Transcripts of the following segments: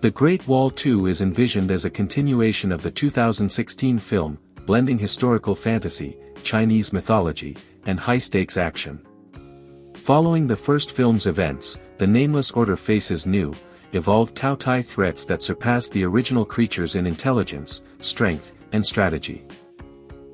The Great Wall 2 is envisioned as a continuation of the 2016 film, blending historical fantasy, Chinese mythology, and high-stakes action. Following the first film's events, the Nameless Order faces new, evolved Tao Tai threats that surpass the original creatures in intelligence, strength, and strategy.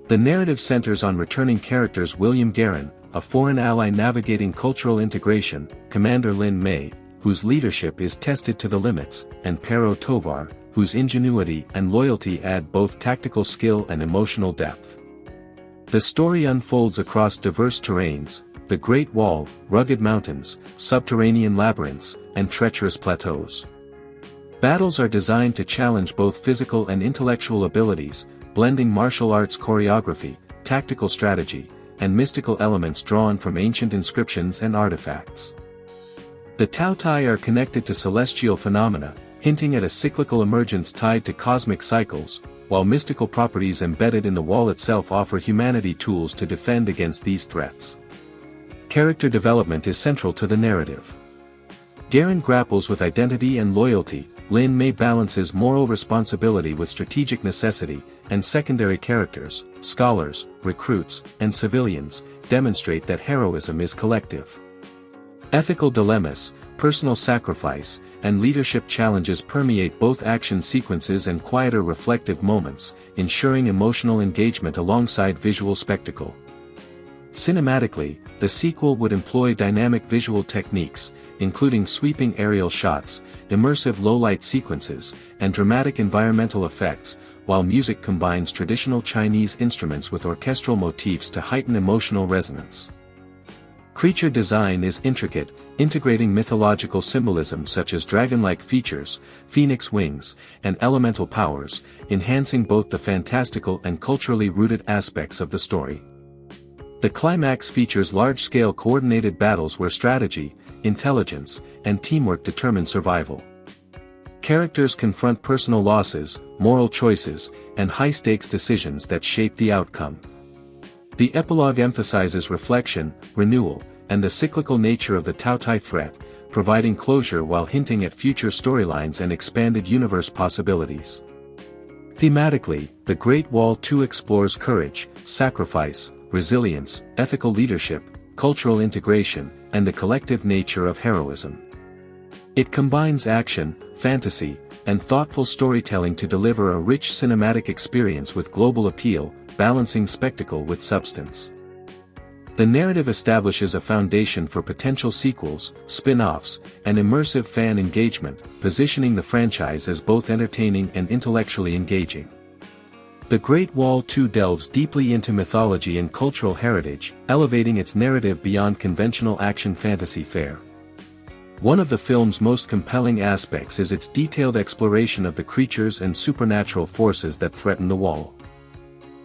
The narrative centers on returning characters William Guerin, a foreign ally navigating cultural integration, Commander Lin Mei, whose leadership is tested to the limits, and Pero Tovar, whose ingenuity and loyalty add both tactical skill and emotional depth. The story unfolds across diverse terrains, the Great Wall, rugged mountains, subterranean labyrinths, and treacherous plateaus. Battles are designed to challenge both physical and intellectual abilities, blending martial arts choreography, tactical strategy, and mystical elements drawn from ancient inscriptions and artifacts. The Tao Tai are connected to celestial phenomena, hinting at a cyclical emergence tied to cosmic cycles, while mystical properties embedded in the wall itself offer humanity tools to defend against these threats. Character development is central to the narrative. Guerin grapples with identity and loyalty, Lin Mei balances moral responsibility with strategic necessity, and secondary characters, scholars, recruits, and civilians, demonstrate that heroism is collective. Ethical dilemmas, personal sacrifice, and leadership challenges permeate both action sequences and quieter reflective moments, ensuring emotional engagement alongside visual spectacle. Cinematically, the sequel would employ dynamic visual techniques, including sweeping aerial shots, immersive low-light sequences, and dramatic environmental effects, while music combines traditional Chinese instruments with orchestral motifs to heighten emotional resonance. Creature design is intricate, integrating mythological symbolism such as dragon-like features, phoenix wings, and elemental powers, enhancing both the fantastical and culturally rooted aspects of the story. The climax features large-scale coordinated battles where strategy, intelligence, and teamwork determine survival. Characters confront personal losses, moral choices, and high-stakes decisions that shape the outcome. The epilogue emphasizes reflection, renewal, and the cyclical nature of the Tao Tai threat, providing closure while hinting at future storylines and expanded universe possibilities. Thematically, The Great Wall 2 explores courage, sacrifice, resilience, ethical leadership, cultural integration, and the collective nature of heroism. It combines action, fantasy, and thoughtful storytelling to deliver a rich cinematic experience with global appeal, balancing spectacle with substance. The narrative establishes a foundation for potential sequels, spin-offs, and immersive fan engagement, positioning the franchise as both entertaining and intellectually engaging. The Great Wall 2 delves deeply into mythology and cultural heritage, elevating its narrative beyond conventional action fantasy fare. One of the film's most compelling aspects is its detailed exploration of the creatures and supernatural forces that threaten the wall.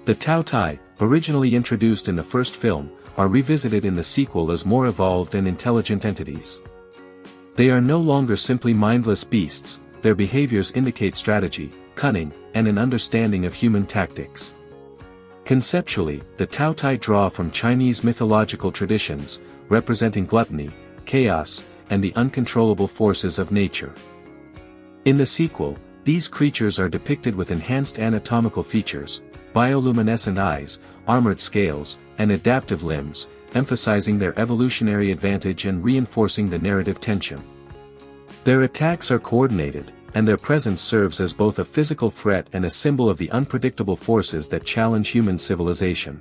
The Tao Tai, originally introduced in the first film, are revisited in the sequel as more evolved and intelligent entities. They are no longer simply mindless beasts, their behaviors indicate strategy, cunning, and an understanding of human tactics. Conceptually, the Tao Tai draw from Chinese mythological traditions, representing gluttony, chaos, and the uncontrollable forces of nature. In the sequel, these creatures are depicted with enhanced anatomical features, bioluminescent eyes, armored scales, and adaptive limbs, emphasizing their evolutionary advantage and reinforcing the narrative tension. Their attacks are coordinated, and their presence serves as both a physical threat and a symbol of the unpredictable forces that challenge human civilization.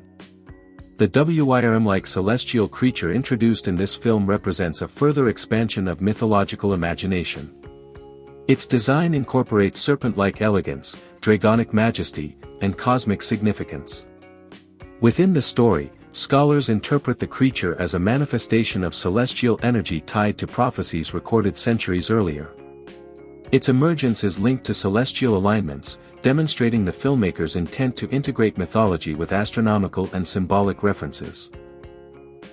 The worm-like celestial creature introduced in this film represents a further expansion of mythological imagination. Its design incorporates serpent-like elegance, draconic majesty, and cosmic significance. Within the story, scholars interpret the creature as a manifestation of celestial energy tied to prophecies recorded centuries earlier. Its emergence is linked to celestial alignments, demonstrating the filmmaker's intent to integrate mythology with astronomical and symbolic references.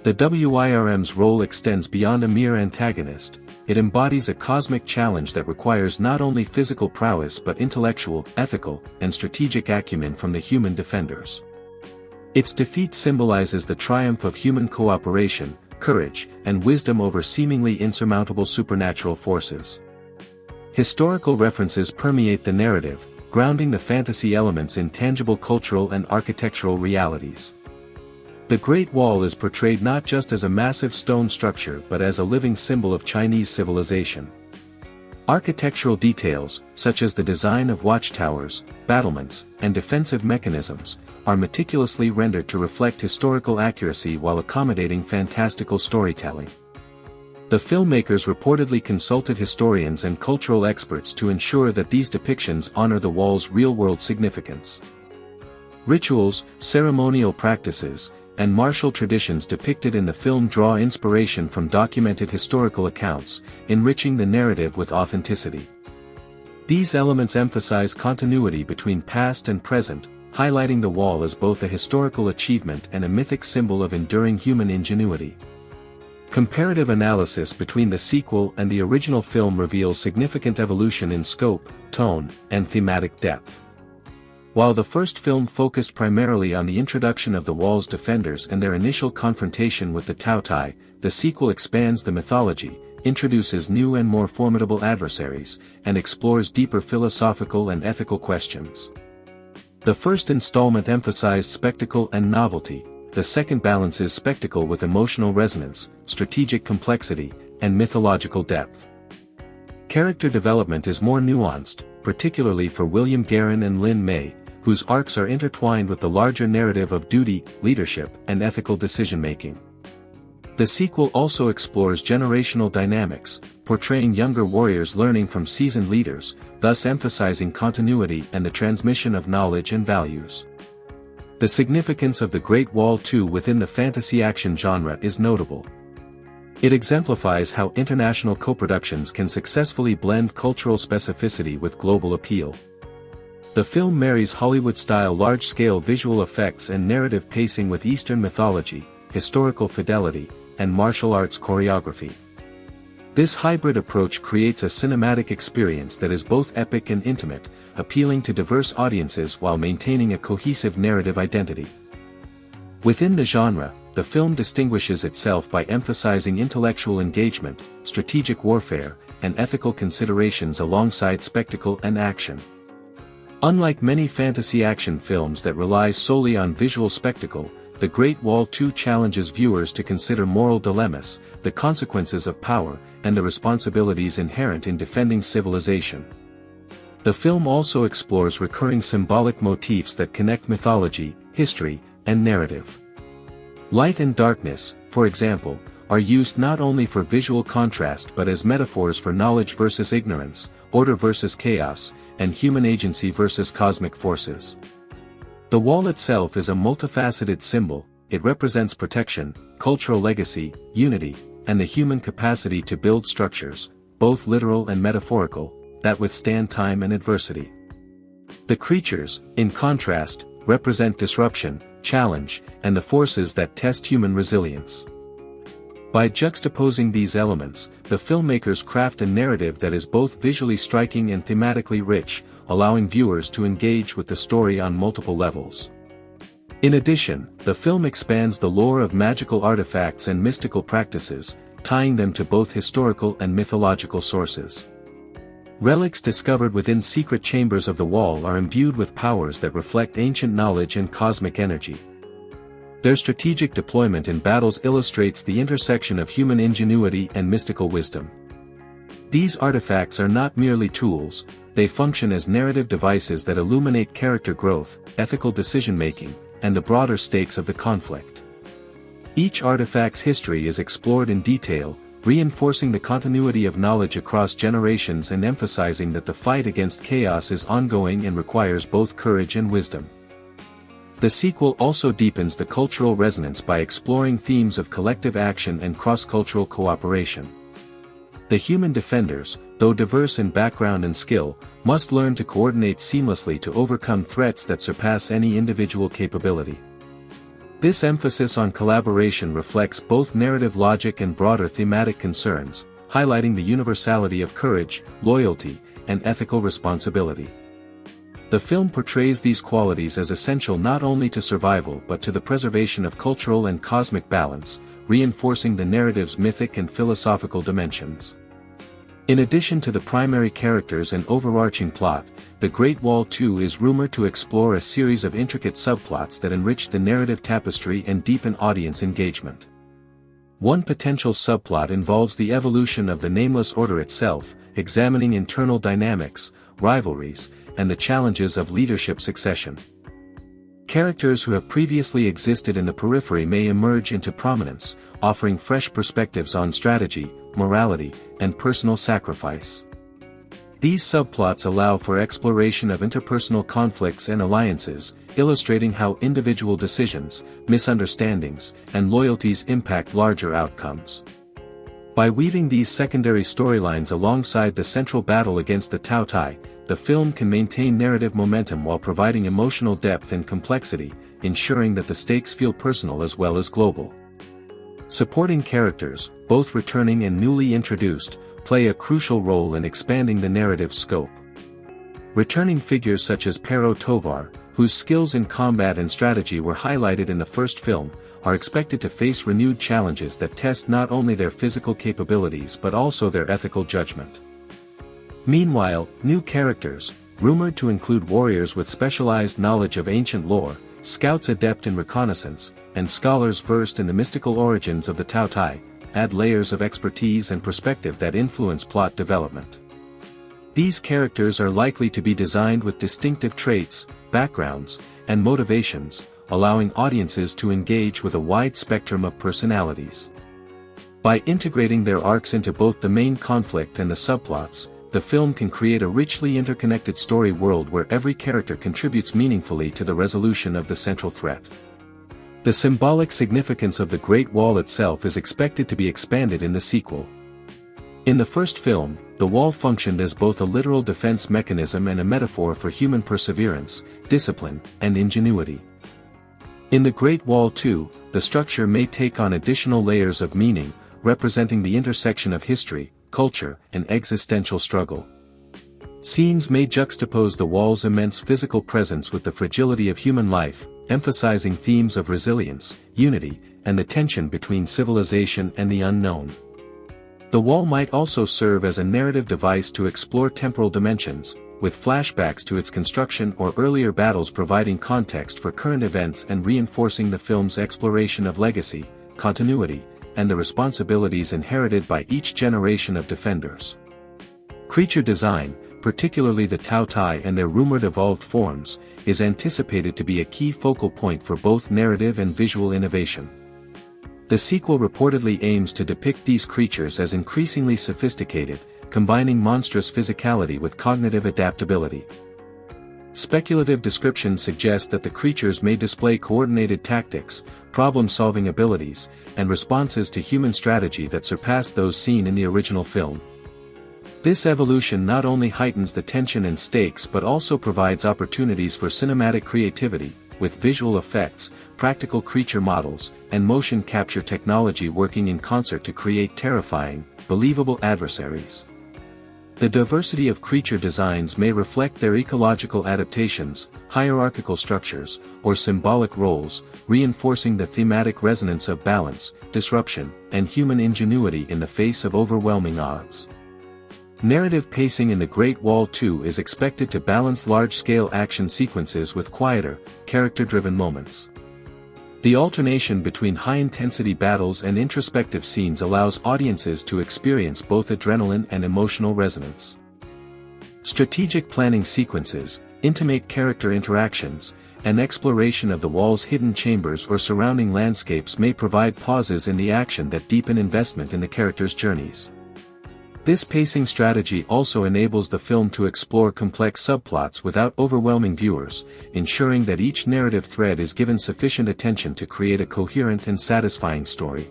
The WIRM's role extends beyond a mere antagonist. It embodies a cosmic challenge that requires not only physical prowess but intellectual, ethical, and strategic acumen from the human defenders. Its defeat symbolizes the triumph of human cooperation, courage, and wisdom over seemingly insurmountable supernatural forces. Historical references permeate the narrative, grounding the fantasy elements in tangible cultural and architectural realities. The Great Wall is portrayed not just as a massive stone structure but as a living symbol of Chinese civilization. Architectural details, such as the design of watchtowers, battlements, and defensive mechanisms, are meticulously rendered to reflect historical accuracy while accommodating fantastical storytelling. The filmmakers reportedly consulted historians and cultural experts to ensure that these depictions honor the wall's real-world significance. Rituals, ceremonial practices, and martial traditions depicted in the film draw inspiration from documented historical accounts, enriching the narrative with authenticity. These elements emphasize continuity between past and present, highlighting the wall as both a historical achievement and a mythic symbol of enduring human ingenuity. Comparative analysis between the sequel and the original film reveals significant evolution in scope, tone, and thematic depth. While the first film focused primarily on the introduction of the wall's defenders and their initial confrontation with the Taotai, the sequel expands the mythology, introduces new and more formidable adversaries, and explores deeper philosophical and ethical questions. The first installment emphasized spectacle and novelty, the second balances spectacle with emotional resonance, strategic complexity, and mythological depth. Character development is more nuanced, particularly for William Guerin and Lin May, whose arcs are intertwined with the larger narrative of duty, leadership, and ethical decision-making. The sequel also explores generational dynamics, portraying younger warriors learning from seasoned leaders, thus emphasizing continuity and the transmission of knowledge and values. The significance of the Great Wall 2 within the fantasy action genre is notable. It exemplifies how international co-productions can successfully blend cultural specificity with global appeal. The film marries Hollywood-style large-scale visual effects and narrative pacing with Eastern mythology, historical fidelity, and martial arts choreography. This hybrid approach creates a cinematic experience that is both epic and intimate, appealing to diverse audiences while maintaining a cohesive narrative identity. Within the genre, the film distinguishes itself by emphasizing intellectual engagement, strategic warfare, and ethical considerations alongside spectacle and action. Unlike many fantasy action films that rely solely on visual spectacle, The Great Wall 2 challenges viewers to consider moral dilemmas, the consequences of power, and the responsibilities inherent in defending civilization. The film also explores recurring symbolic motifs that connect mythology, history, and narrative. Light and darkness, for example, are used not only for visual contrast but as metaphors for knowledge versus ignorance, order versus chaos, and human agency versus cosmic forces. The wall itself is a multifaceted symbol. It represents protection, cultural legacy, unity, and the human capacity to build structures, both literal and metaphorical, that withstand time and adversity. The creatures, in contrast, represent disruption, challenge, and the forces that test human resilience. By juxtaposing these elements, the filmmakers craft a narrative that is both visually striking and thematically rich, allowing viewers to engage with the story on multiple levels. In addition, the film expands the lore of magical artifacts and mystical practices, tying them to both historical and mythological sources. Relics discovered within secret chambers of the wall are imbued with powers that reflect ancient knowledge and cosmic energy. Their strategic deployment in battles illustrates the intersection of human ingenuity and mystical wisdom. These artifacts are not merely tools, they function as narrative devices that illuminate character growth, ethical decision-making, and the broader stakes of the conflict. Each artifact's history is explored in detail, reinforcing the continuity of knowledge across generations and emphasizing that the fight against chaos is ongoing and requires both courage and wisdom. The sequel also deepens the cultural resonance by exploring themes of collective action and cross-cultural cooperation. The human defenders, though diverse in background and skill, must learn to coordinate seamlessly to overcome threats that surpass any individual capability. This emphasis on collaboration reflects both narrative logic and broader thematic concerns, highlighting the universality of courage, loyalty, and ethical responsibility. The film portrays these qualities as essential not only to survival but to the preservation of cultural and cosmic balance, reinforcing the narrative's mythic and philosophical dimensions. In addition to the primary characters and overarching plot, The Great Wall 2 is rumored to explore a series of intricate subplots that enrich the narrative tapestry and deepen audience engagement. One potential subplot involves the evolution of the Nameless Order itself, examining internal dynamics, rivalries, and the challenges of leadership succession. Characters who have previously existed in the periphery may emerge into prominence, offering fresh perspectives on strategy, morality, and personal sacrifice. These subplots allow for exploration of interpersonal conflicts and alliances, illustrating how individual decisions, misunderstandings, and loyalties impact larger outcomes. By weaving these secondary storylines alongside the central battle against the Tao Tai, the film can maintain narrative momentum while providing emotional depth and complexity, ensuring that the stakes feel personal as well as global. Supporting characters, both returning and newly introduced, play a crucial role in expanding the narrative scope. Returning figures such as Pero Tovar, whose skills in combat and strategy were highlighted in the first film, are expected to face renewed challenges that test not only their physical capabilities but also their ethical judgment. Meanwhile, new characters, rumored to include warriors with specialized knowledge of ancient lore, scouts adept in reconnaissance, and scholars versed in the mystical origins of the Tao Tai, add layers of expertise and perspective that influence plot development. These characters are likely to be designed with distinctive traits, backgrounds, and motivations, allowing audiences to engage with a wide spectrum of personalities. By integrating their arcs into both the main conflict and the subplots, the film can create a richly interconnected story world where every character contributes meaningfully to the resolution of the central threat. The symbolic significance of the Great Wall itself is expected to be expanded in the sequel. In the first film, the wall functioned as both a literal defense mechanism and a metaphor for human perseverance, discipline, and ingenuity. In The Great Wall 2, the structure may take on additional layers of meaning, representing the intersection of history, culture, and existential struggle. Scenes may juxtapose the wall's immense physical presence with the fragility of human life, emphasizing themes of resilience, unity, and the tension between civilization and the unknown. The wall might also serve as a narrative device to explore temporal dimensions, with flashbacks to its construction or earlier battles providing context for current events and reinforcing the film's exploration of legacy, continuity, and the responsibilities inherited by each generation of defenders. Creature design, particularly the Tao Tai and their rumored evolved forms, is anticipated to be a key focal point for both narrative and visual innovation. The sequel reportedly aims to depict these creatures as increasingly sophisticated, combining monstrous physicality with cognitive adaptability. Speculative descriptions suggest that the creatures may display coordinated tactics, problem-solving abilities, and responses to human strategy that surpass those seen in the original film. This evolution not only heightens the tension and stakes but also provides opportunities for cinematic creativity, with visual effects, practical creature models, and motion capture technology working in concert to create terrifying, believable adversaries. The diversity of creature designs may reflect their ecological adaptations, hierarchical structures, or symbolic roles, reinforcing the thematic resonance of balance, disruption, and human ingenuity in the face of overwhelming odds. Narrative pacing in The Great Wall 2 is expected to balance large-scale action sequences with quieter, character-driven moments. The alternation between high-intensity battles and introspective scenes allows audiences to experience both adrenaline and emotional resonance. Strategic planning sequences, intimate character interactions, and exploration of the wall's hidden chambers or surrounding landscapes may provide pauses in the action that deepen investment in the characters' journeys. This pacing strategy also enables the film to explore complex subplots without overwhelming viewers, ensuring that each narrative thread is given sufficient attention to create a coherent and satisfying story.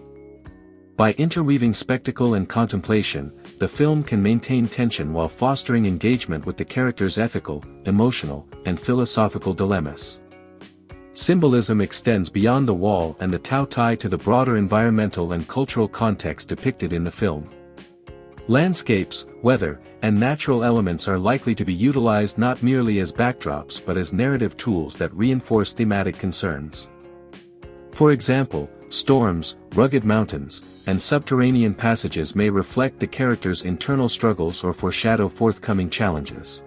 By interweaving spectacle and contemplation, the film can maintain tension while fostering engagement with the characters' ethical, emotional, and philosophical dilemmas. Symbolism extends beyond the wall and the Tao Tai to the broader environmental and cultural context depicted in the film. Landscapes, weather, and natural elements are likely to be utilized not merely as backdrops but as narrative tools that reinforce thematic concerns. For example, storms, rugged mountains, and subterranean passages may reflect the character's internal struggles or foreshadow forthcoming challenges.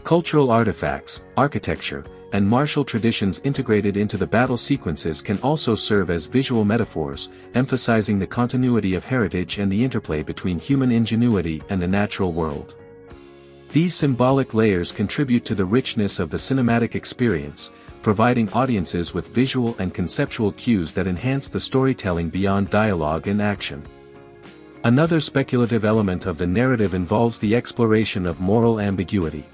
Cultural artifacts, architecture, and martial traditions integrated into the battle sequences can also serve as visual metaphors, emphasizing the continuity of heritage and the interplay between human ingenuity and the natural world. These symbolic layers contribute to the richness of the cinematic experience, providing audiences with visual and conceptual cues that enhance the storytelling beyond dialogue and action. Another speculative element of the narrative involves the exploration of moral ambiguity.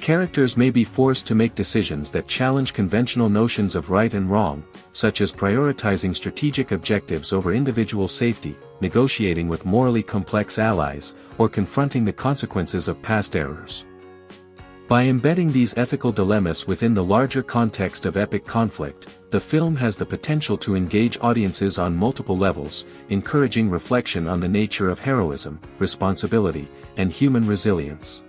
Characters may be forced to make decisions that challenge conventional notions of right and wrong, such as prioritizing strategic objectives over individual safety, negotiating with morally complex allies, or confronting the consequences of past errors. By embedding these ethical dilemmas within the larger context of epic conflict, the film has the potential to engage audiences on multiple levels, encouraging reflection on the nature of heroism, responsibility, and human resilience.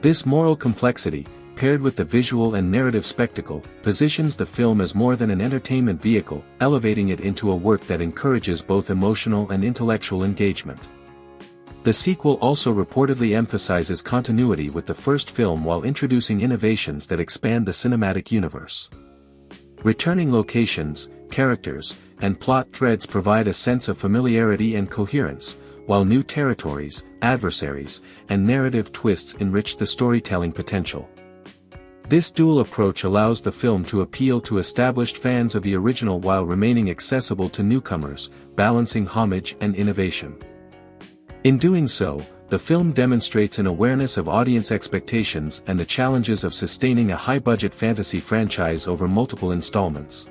This moral complexity, paired with the visual and narrative spectacle, positions the film as more than an entertainment vehicle, elevating it into a work that encourages both emotional and intellectual engagement. The sequel also reportedly emphasizes continuity with the first film while introducing innovations that expand the cinematic universe. Returning locations, characters, and plot threads provide a sense of familiarity and coherence, while new territories, adversaries, and narrative twists enrich the storytelling potential. This dual approach allows the film to appeal to established fans of the original while remaining accessible to newcomers, balancing homage and innovation. In doing so, the film demonstrates an awareness of audience expectations and the challenges of sustaining a high-budget fantasy franchise over multiple installments.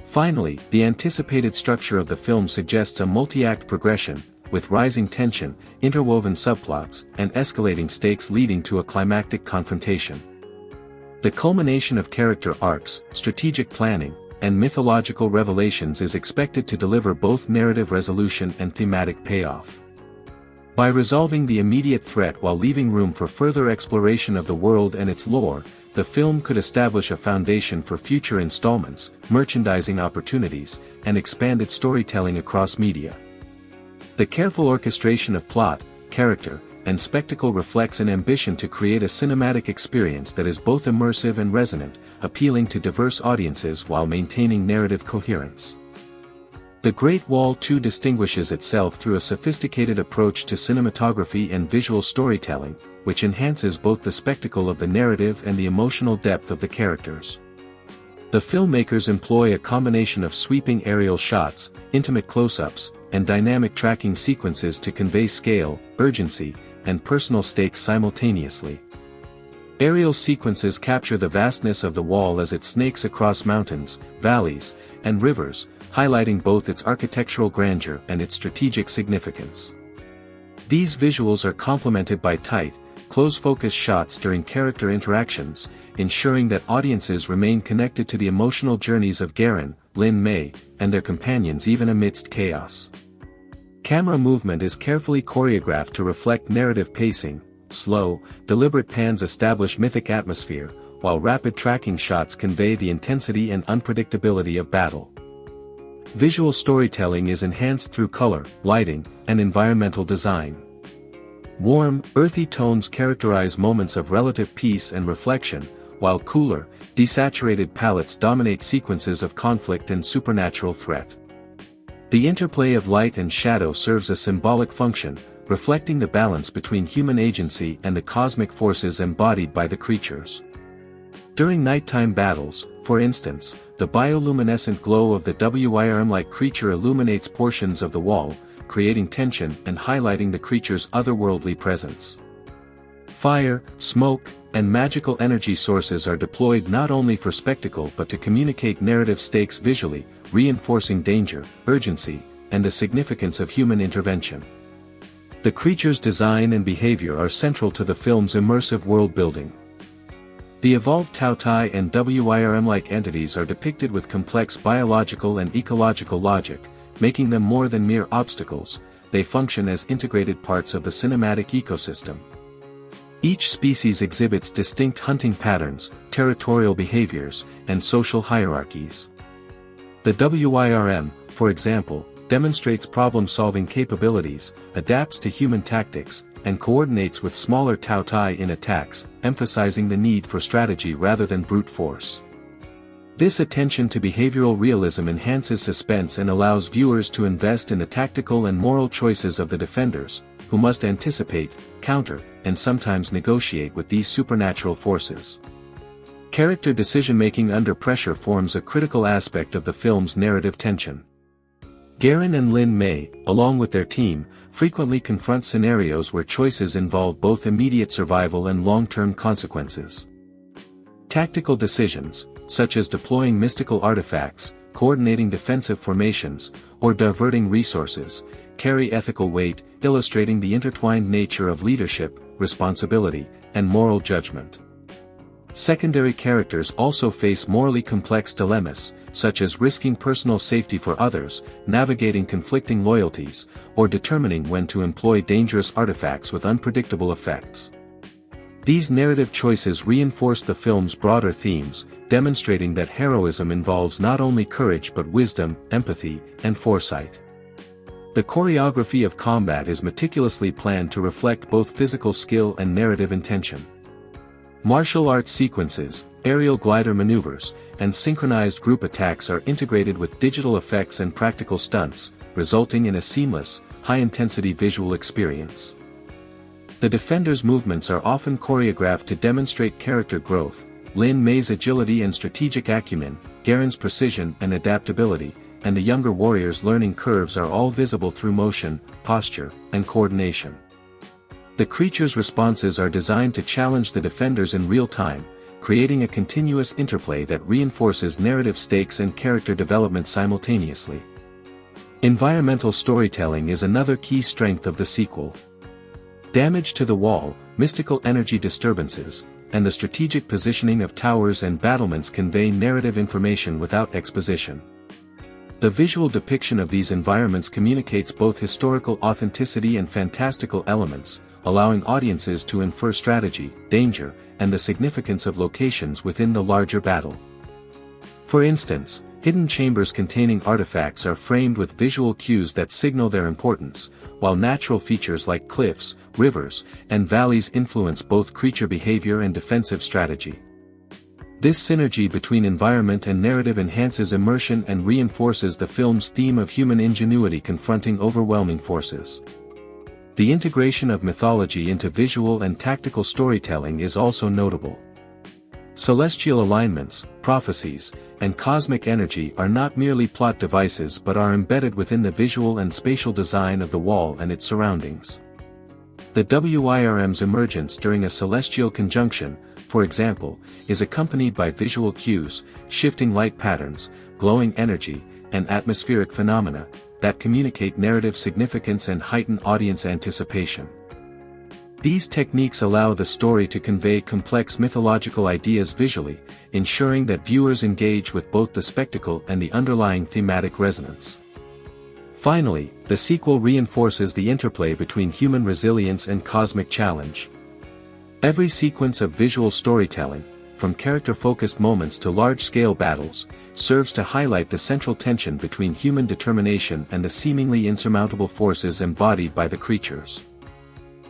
Finally, the anticipated structure of the film suggests a multi-act progression, with rising tension, interwoven subplots, and escalating stakes leading to a climactic confrontation. The culmination of character arcs, strategic planning, and mythological revelations is expected to deliver both narrative resolution and thematic payoff. By resolving the immediate threat while leaving room for further exploration of the world and its lore, the film could establish a foundation for future installments, merchandising opportunities, and expanded storytelling across media. The careful orchestration of plot, character, and spectacle reflects an ambition to create a cinematic experience that is both immersive and resonant, appealing to diverse audiences while maintaining narrative coherence. The Great Wall 2 distinguishes itself through a sophisticated approach to cinematography and visual storytelling, which enhances both the spectacle of the narrative and the emotional depth of the characters. The filmmakers employ a combination of sweeping aerial shots, intimate close-ups, and dynamic tracking sequences to convey scale, urgency, and personal stakes simultaneously. Aerial sequences capture the vastness of the wall as it snakes across mountains, valleys, and rivers, highlighting both its architectural grandeur and its strategic significance. These visuals are complemented by tight, close-focus shots during character interactions, ensuring that audiences remain connected to the emotional journeys of Garen, Lin Mei, and their companions even amidst chaos. Camera movement is carefully choreographed to reflect narrative pacing. Slow, deliberate pans establish mythic atmosphere, while rapid tracking shots convey the intensity and unpredictability of battle. Visual storytelling is enhanced through color, lighting, and environmental design. Warm, earthy tones characterize moments of relative peace and reflection, while cooler, desaturated palettes dominate sequences of conflict and supernatural threat. The interplay of light and shadow serves a symbolic function, reflecting the balance between human agency and the cosmic forces embodied by the creatures. During nighttime battles, for instance, the bioluminescent glow of the worm-like creature illuminates portions of the wall, creating tension and highlighting the creature's otherworldly presence. Fire, smoke, and magical energy sources are deployed not only for spectacle but to communicate narrative stakes visually, reinforcing danger, urgency, and the significance of human intervention. The creature's design and behavior are central to the film's immersive world-building. The evolved Tautai and worm-like entities are depicted with complex biological and ecological logic, making them more than mere obstacles. They function as integrated parts of the cinematic ecosystem. Each species exhibits distinct hunting patterns, territorial behaviors, and social hierarchies. The WIRM, for example, demonstrates problem-solving capabilities, adapts to human tactics, and coordinates with smaller Tao Tai in attacks, emphasizing the need for strategy rather than brute force. This attention to behavioral realism enhances suspense and allows viewers to invest in the tactical and moral choices of the defenders, who must anticipate, counter, and sometimes negotiate with these supernatural forces. Character decision-making under pressure forms a critical aspect of the film's narrative tension. Garen and Lin Mei, along with their team, frequently confront scenarios where choices involve both immediate survival and long-term consequences. Tactical decisions, such as deploying mystical artifacts, coordinating defensive formations, or diverting resources, carry ethical weight, illustrating the intertwined nature of leadership, responsibility, and moral judgment. Secondary characters also face morally complex dilemmas, such as risking personal safety for others, navigating conflicting loyalties, or determining when to employ dangerous artifacts with unpredictable effects. These narrative choices reinforce the film's broader themes, demonstrating that heroism involves not only courage but wisdom, empathy, and foresight. The choreography of combat is meticulously planned to reflect both physical skill and narrative intention. Martial arts sequences, aerial glider maneuvers, and synchronized group attacks are integrated with digital effects and practical stunts, resulting in a seamless, high-intensity visual experience. The defenders' movements are often choreographed to demonstrate character growth, Lin Mei's agility and strategic acumen, Garen's precision and adaptability, and the younger warrior's learning curves are all visible through motion, posture, and coordination. The creatures' responses are designed to challenge the defenders in real time, creating a continuous interplay that reinforces narrative stakes and character development simultaneously. Environmental storytelling is another key strength of the sequel. Damage to the wall, mystical energy disturbances, and the strategic positioning of towers and battlements convey narrative information without exposition. The visual depiction of these environments communicates both historical authenticity and fantastical elements, allowing audiences to infer strategy, danger, and the significance of locations within the larger battle. For instance, hidden chambers containing artifacts are framed with visual cues that signal their importance, while natural features like cliffs, rivers, and valleys influence both creature behavior and defensive strategy. This synergy between environment and narrative enhances immersion and reinforces the film's theme of human ingenuity confronting overwhelming forces. The integration of mythology into visual and tactical storytelling is also notable. Celestial alignments, prophecies, and cosmic energy are not merely plot devices but are embedded within the visual and spatial design of the wall and its surroundings. The WIRM's emergence during a celestial conjunction, for example, is accompanied by visual cues, shifting light patterns, glowing energy, and atmospheric phenomena that communicate narrative significance and heighten audience anticipation. These techniques allow the story to convey complex mythological ideas visually, ensuring that viewers engage with both the spectacle and the underlying thematic resonance. Finally, the sequel reinforces the interplay between human resilience and cosmic challenge. Every sequence of visual storytelling, from character-focused moments to large-scale battles, serves to highlight the central tension between human determination and the seemingly insurmountable forces embodied by the creatures.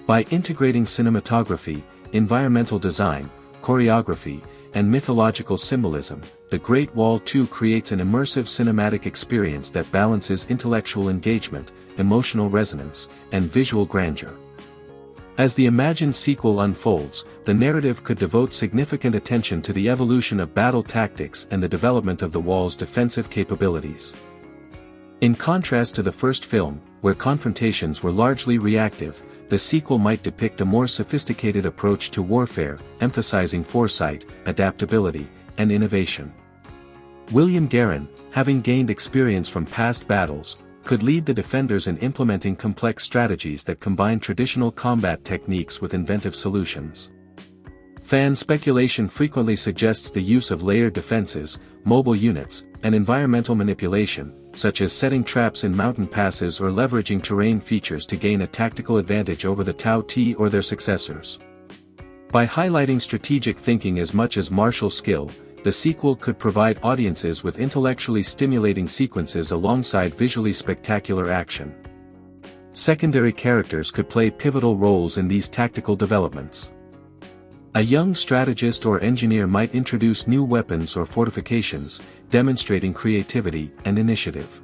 By integrating cinematography, environmental design, choreography, and mythological symbolism, The Great Wall 2 creates an immersive cinematic experience that balances intellectual engagement, emotional resonance, and visual grandeur. As the imagined sequel unfolds, the narrative could devote significant attention to the evolution of battle tactics and the development of the wall's defensive capabilities. In contrast to the first film, where confrontations were largely reactive, the sequel might depict a more sophisticated approach to warfare, emphasizing foresight, adaptability, and innovation. William Garen, having gained experience from past battles, could lead the defenders in implementing complex strategies that combine traditional combat techniques with inventive solutions. Fan speculation frequently suggests the use of layered defenses, mobile units, and environmental manipulation, such as setting traps in mountain passes or leveraging terrain features to gain a tactical advantage over the Tao Ti or their successors. By highlighting strategic thinking as much as martial skill, the sequel could provide audiences with intellectually stimulating sequences alongside visually spectacular action. Secondary characters could play pivotal roles in these tactical developments. A young strategist or engineer might introduce new weapons or fortifications, demonstrating creativity and initiative.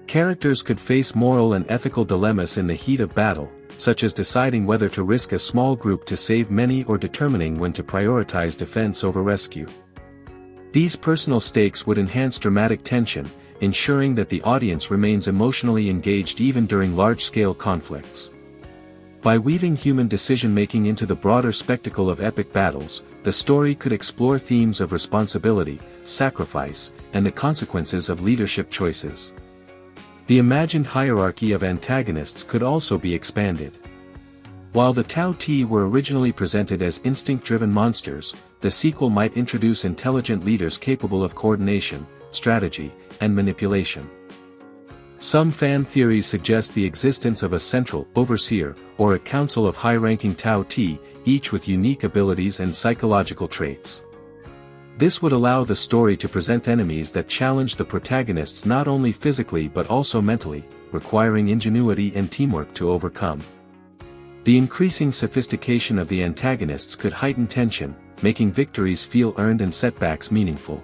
Characters could face moral and ethical dilemmas in the heat of battle, such as deciding whether to risk a small group to save many or determining when to prioritize defense over rescue. These personal stakes would enhance dramatic tension, ensuring that the audience remains emotionally engaged even during large-scale conflicts. By weaving human decision-making into the broader spectacle of epic battles, the story could explore themes of responsibility, sacrifice, and the consequences of leadership choices. The imagined hierarchy of antagonists could also be expanded. While the Tao Ti were originally presented as instinct-driven monsters, the sequel might introduce intelligent leaders capable of coordination, strategy, and manipulation. Some fan theories suggest the existence of a central overseer or a council of high-ranking Tao Ti, each with unique abilities and psychological traits. This would allow the story to present enemies that challenge the protagonists not only physically but also mentally, requiring ingenuity and teamwork to overcome. The increasing sophistication of the antagonists could heighten tension, making victories feel earned and setbacks meaningful.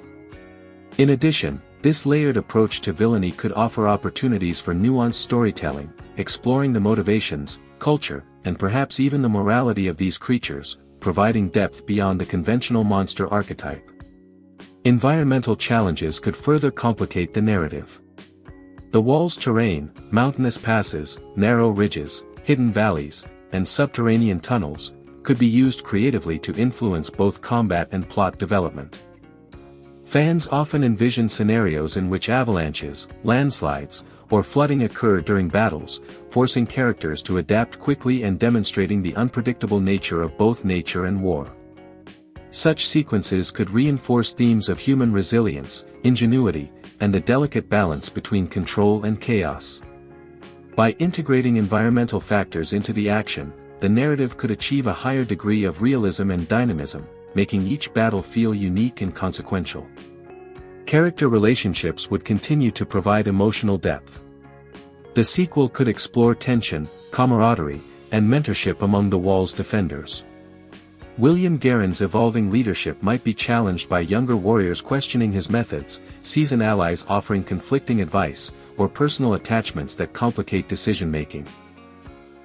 In addition, this layered approach to villainy could offer opportunities for nuanced storytelling, exploring the motivations, culture, and perhaps even the morality of these creatures, providing depth beyond the conventional monster archetype. Environmental challenges could further complicate the narrative. The wall's terrain, mountainous passes, narrow ridges, hidden valleys, and subterranean tunnels, could be used creatively to influence both combat and plot development. Fans often envision scenarios in which avalanches, landslides, or flooding occur during battles, forcing characters to adapt quickly and demonstrating the unpredictable nature of both nature and war. Such sequences could reinforce themes of human resilience, ingenuity, and the delicate balance between control and chaos. By integrating environmental factors into the action, the narrative could achieve a higher degree of realism and dynamism, making each battle feel unique and consequential. Character relationships would continue to provide emotional depth. The sequel could explore tension, camaraderie, and mentorship among the wall's defenders. William Garen's evolving leadership might be challenged by younger warriors questioning his methods, seasoned allies offering conflicting advice, or personal attachments that complicate decision-making.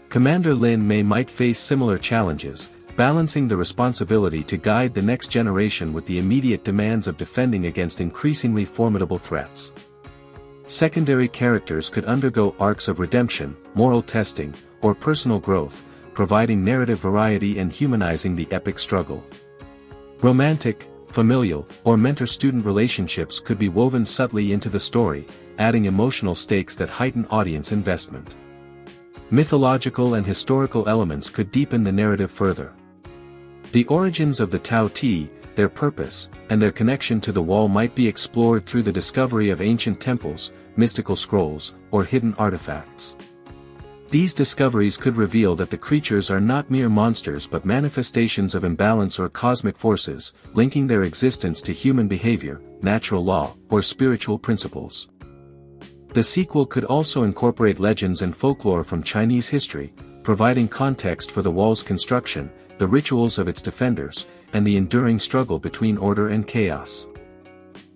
Commander Lin might face similar challenges, balancing the responsibility to guide the next generation with the immediate demands of defending against increasingly formidable threats. Secondary characters could undergo arcs of redemption, moral testing, or personal growth, providing narrative variety and humanizing the epic struggle. Romantic, familial, or mentor-student relationships could be woven subtly into the story, adding emotional stakes that heighten audience investment. Mythological and historical elements could deepen the narrative further. The origins of the Tao Ti, their purpose, and their connection to the wall might be explored through the discovery of ancient temples, mystical scrolls, or hidden artifacts. These discoveries could reveal that the creatures are not mere monsters but manifestations of imbalance or cosmic forces, linking their existence to human behavior, natural law, or spiritual principles. The sequel could also incorporate legends and folklore from Chinese history, providing context for the wall's construction, the rituals of its defenders, and the enduring struggle between order and chaos.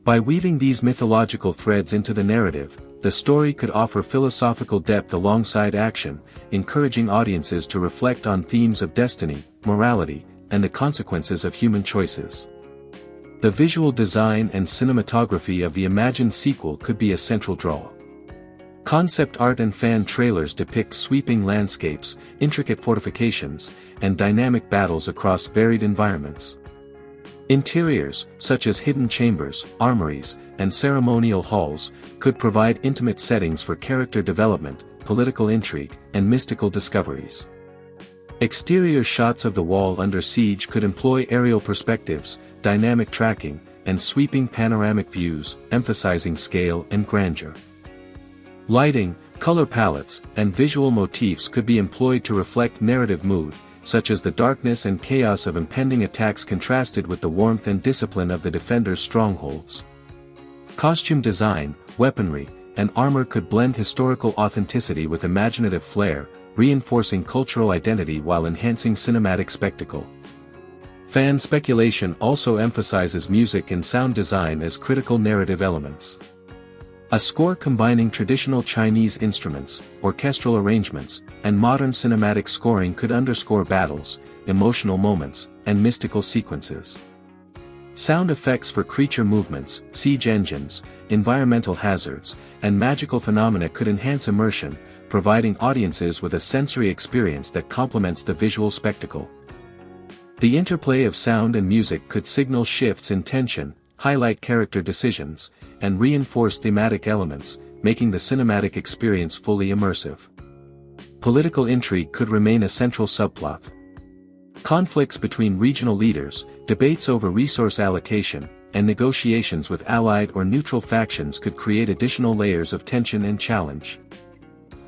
By weaving these mythological threads into the narrative, the story could offer philosophical depth alongside action, encouraging audiences to reflect on themes of destiny, morality, and the consequences of human choices. The visual design and cinematography of the imagined sequel could be a central draw. Concept art and fan trailers depict sweeping landscapes, intricate fortifications, and dynamic battles across varied environments. Interiors, such as hidden chambers, armories, and ceremonial halls, could provide intimate settings for character development, political intrigue, and mystical discoveries. Exterior shots of the wall under siege could employ aerial perspectives, dynamic tracking, and sweeping panoramic views, emphasizing scale and grandeur. Lighting, color palettes, and visual motifs could be employed to reflect narrative mood, such as the darkness and chaos of impending attacks contrasted with the warmth and discipline of the defenders' strongholds. Costume design, weaponry, and armor could blend historical authenticity with imaginative flair, reinforcing cultural identity while enhancing cinematic spectacle. Fan speculation also emphasizes music and sound design as critical narrative elements. A score combining traditional Chinese instruments, orchestral arrangements, and modern cinematic scoring could underscore battles, emotional moments, and mystical sequences. Sound effects for creature movements, siege engines, environmental hazards, and magical phenomena could enhance immersion, providing audiences with a sensory experience that complements the visual spectacle. The interplay of sound and music could signal shifts in tension, highlight character decisions, and reinforce thematic elements, making the cinematic experience fully immersive. Political intrigue could remain a central subplot. Conflicts between regional leaders, debates over resource allocation, and negotiations with allied or neutral factions could create additional layers of tension and challenge.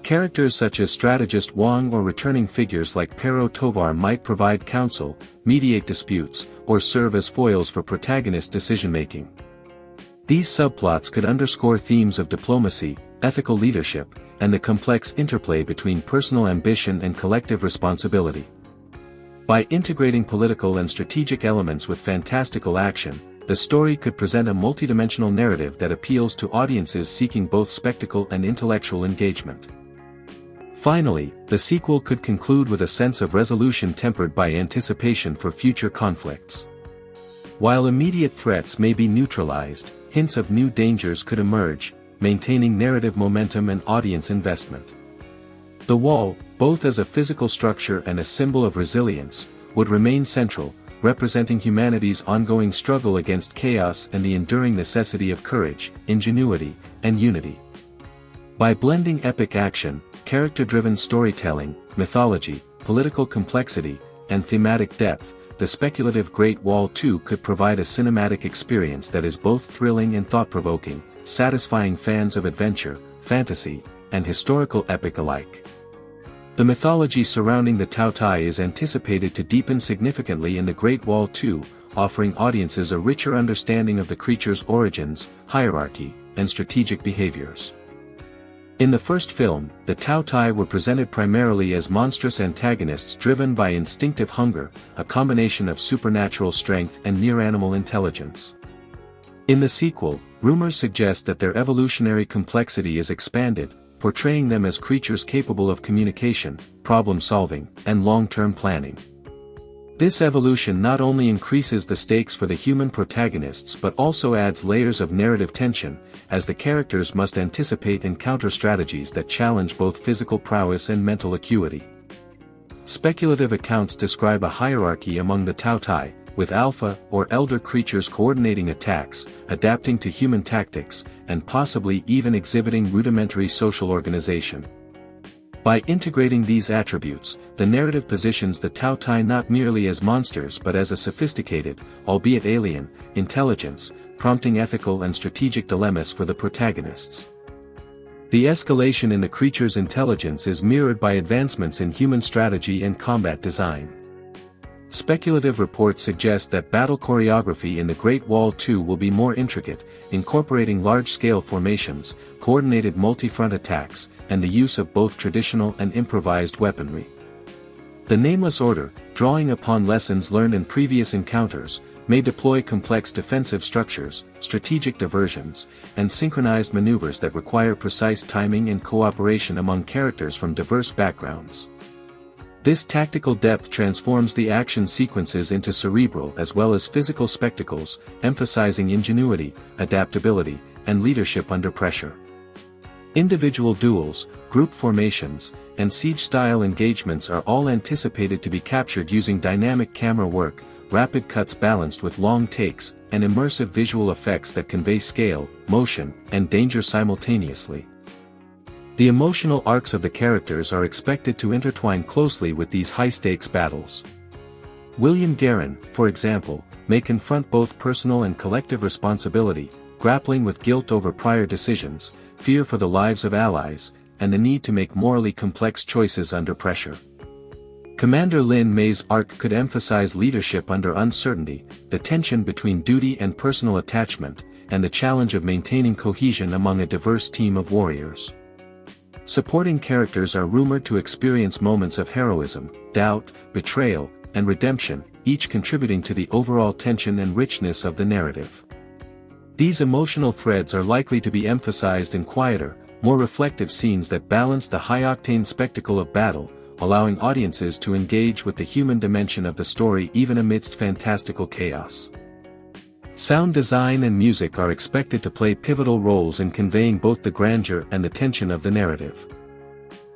Characters such as strategist Wang or returning figures like Pero Tovar might provide counsel, mediate disputes, or serve as foils for protagonist decision-making. These subplots could underscore themes of diplomacy, ethical leadership, and the complex interplay between personal ambition and collective responsibility. By integrating political and strategic elements with fantastical action, the story could present a multidimensional narrative that appeals to audiences seeking both spectacle and intellectual engagement. Finally, the sequel could conclude with a sense of resolution tempered by anticipation for future conflicts. While immediate threats may be neutralized, hints of new dangers could emerge, maintaining narrative momentum and audience investment. The wall, both as a physical structure and a symbol of resilience, would remain central, representing humanity's ongoing struggle against chaos and the enduring necessity of courage, ingenuity, and unity. By blending epic action, character-driven storytelling, mythology, political complexity, and thematic depth, the speculative Great Wall 2 could provide a cinematic experience that is both thrilling and thought-provoking, satisfying fans of adventure, fantasy, and historical epic alike. The mythology surrounding the Tao Tai is anticipated to deepen significantly in the Great Wall 2, offering audiences a richer understanding of the creature's origins, hierarchy, and strategic behaviors. In the first film, the Tao Tai were presented primarily as monstrous antagonists driven by instinctive hunger, a combination of supernatural strength and near-animal intelligence. In the sequel, rumors suggest that their evolutionary complexity is expanded, portraying them as creatures capable of communication, problem-solving, and long-term planning. This evolution not only increases the stakes for the human protagonists but also adds layers of narrative tension, as the characters must anticipate and counter strategies that challenge both physical prowess and mental acuity. Speculative accounts describe a hierarchy among the Tao Tai, with alpha or elder creatures coordinating attacks, adapting to human tactics, and possibly even exhibiting rudimentary social organization. By integrating these attributes, the narrative positions the Tao Tai not merely as monsters but as a sophisticated, albeit alien, intelligence, prompting ethical and strategic dilemmas for the protagonists. The escalation in the creature's intelligence is mirrored by advancements in human strategy and combat design. Speculative reports suggest that battle choreography in the Great Wall 2 will be more intricate, incorporating large-scale formations, coordinated multi-front attacks, and the use of both traditional and improvised weaponry. The Nameless Order, drawing upon lessons learned in previous encounters, may deploy complex defensive structures, strategic diversions, and synchronized maneuvers that require precise timing and cooperation among characters from diverse backgrounds. This tactical depth transforms the action sequences into cerebral as well as physical spectacles, emphasizing ingenuity, adaptability, and leadership under pressure. Individual duels, group formations, and siege-style engagements are all anticipated to be captured using dynamic camera work, rapid cuts balanced with long takes, and immersive visual effects that convey scale, motion, and danger simultaneously. The emotional arcs of the characters are expected to intertwine closely with these high-stakes battles. William Guerin, for example, may confront both personal and collective responsibility, grappling with guilt over prior decisions, fear for the lives of allies, and the need to make morally complex choices under pressure. Commander Lin Mei's arc could emphasize leadership under uncertainty, the tension between duty and personal attachment, and the challenge of maintaining cohesion among a diverse team of warriors. Supporting characters are rumored to experience moments of heroism, doubt, betrayal, and redemption, each contributing to the overall tension and richness of the narrative. These emotional threads are likely to be emphasized in quieter, more reflective scenes that balance the high-octane spectacle of battle, allowing audiences to engage with the human dimension of the story even amidst fantastical chaos. Sound design and music are expected to play pivotal roles in conveying both the grandeur and the tension of the narrative.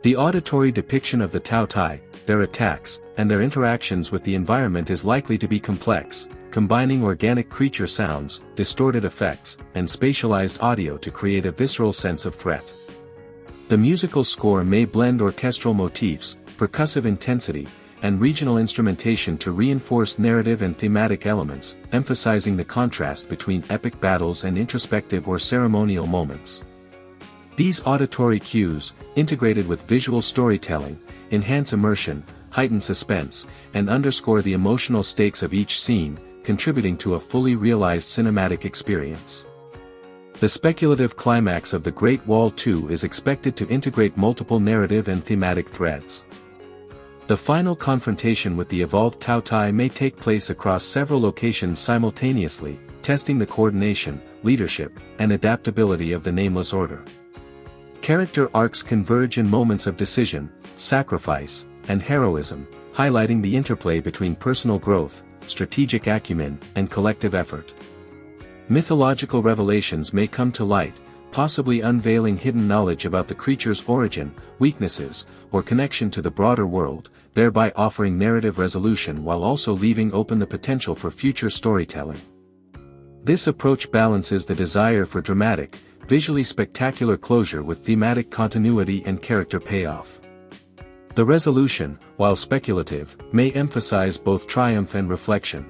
The auditory depiction of the Tao Tai, their attacks, and their interactions with the environment is likely to be complex, combining organic creature sounds, distorted effects, and spatialized audio to create a visceral sense of threat. The musical score may blend orchestral motifs, percussive intensity, and regional instrumentation to reinforce narrative and thematic elements, emphasizing the contrast between epic battles and introspective or ceremonial moments. These auditory cues, integrated with visual storytelling, enhance immersion, heighten suspense, and underscore the emotional stakes of each scene, contributing to a fully realized cinematic experience. The speculative climax of The Great Wall 2 is expected to integrate multiple narrative and thematic threads. The final confrontation with the evolved Tao Tai may take place across several locations simultaneously, testing the coordination, leadership, and adaptability of the Nameless Order. Character arcs converge in moments of decision, sacrifice, and heroism, highlighting the interplay between personal growth, strategic acumen, and collective effort. Mythological revelations may come to light, possibly unveiling hidden knowledge about the creature's origin, weaknesses, or connection to the broader world, thereby offering narrative resolution while also leaving open the potential for future storytelling. This approach balances the desire for dramatic, visually spectacular closure with thematic continuity and character payoff. The resolution, while speculative, may emphasize both triumph and reflection.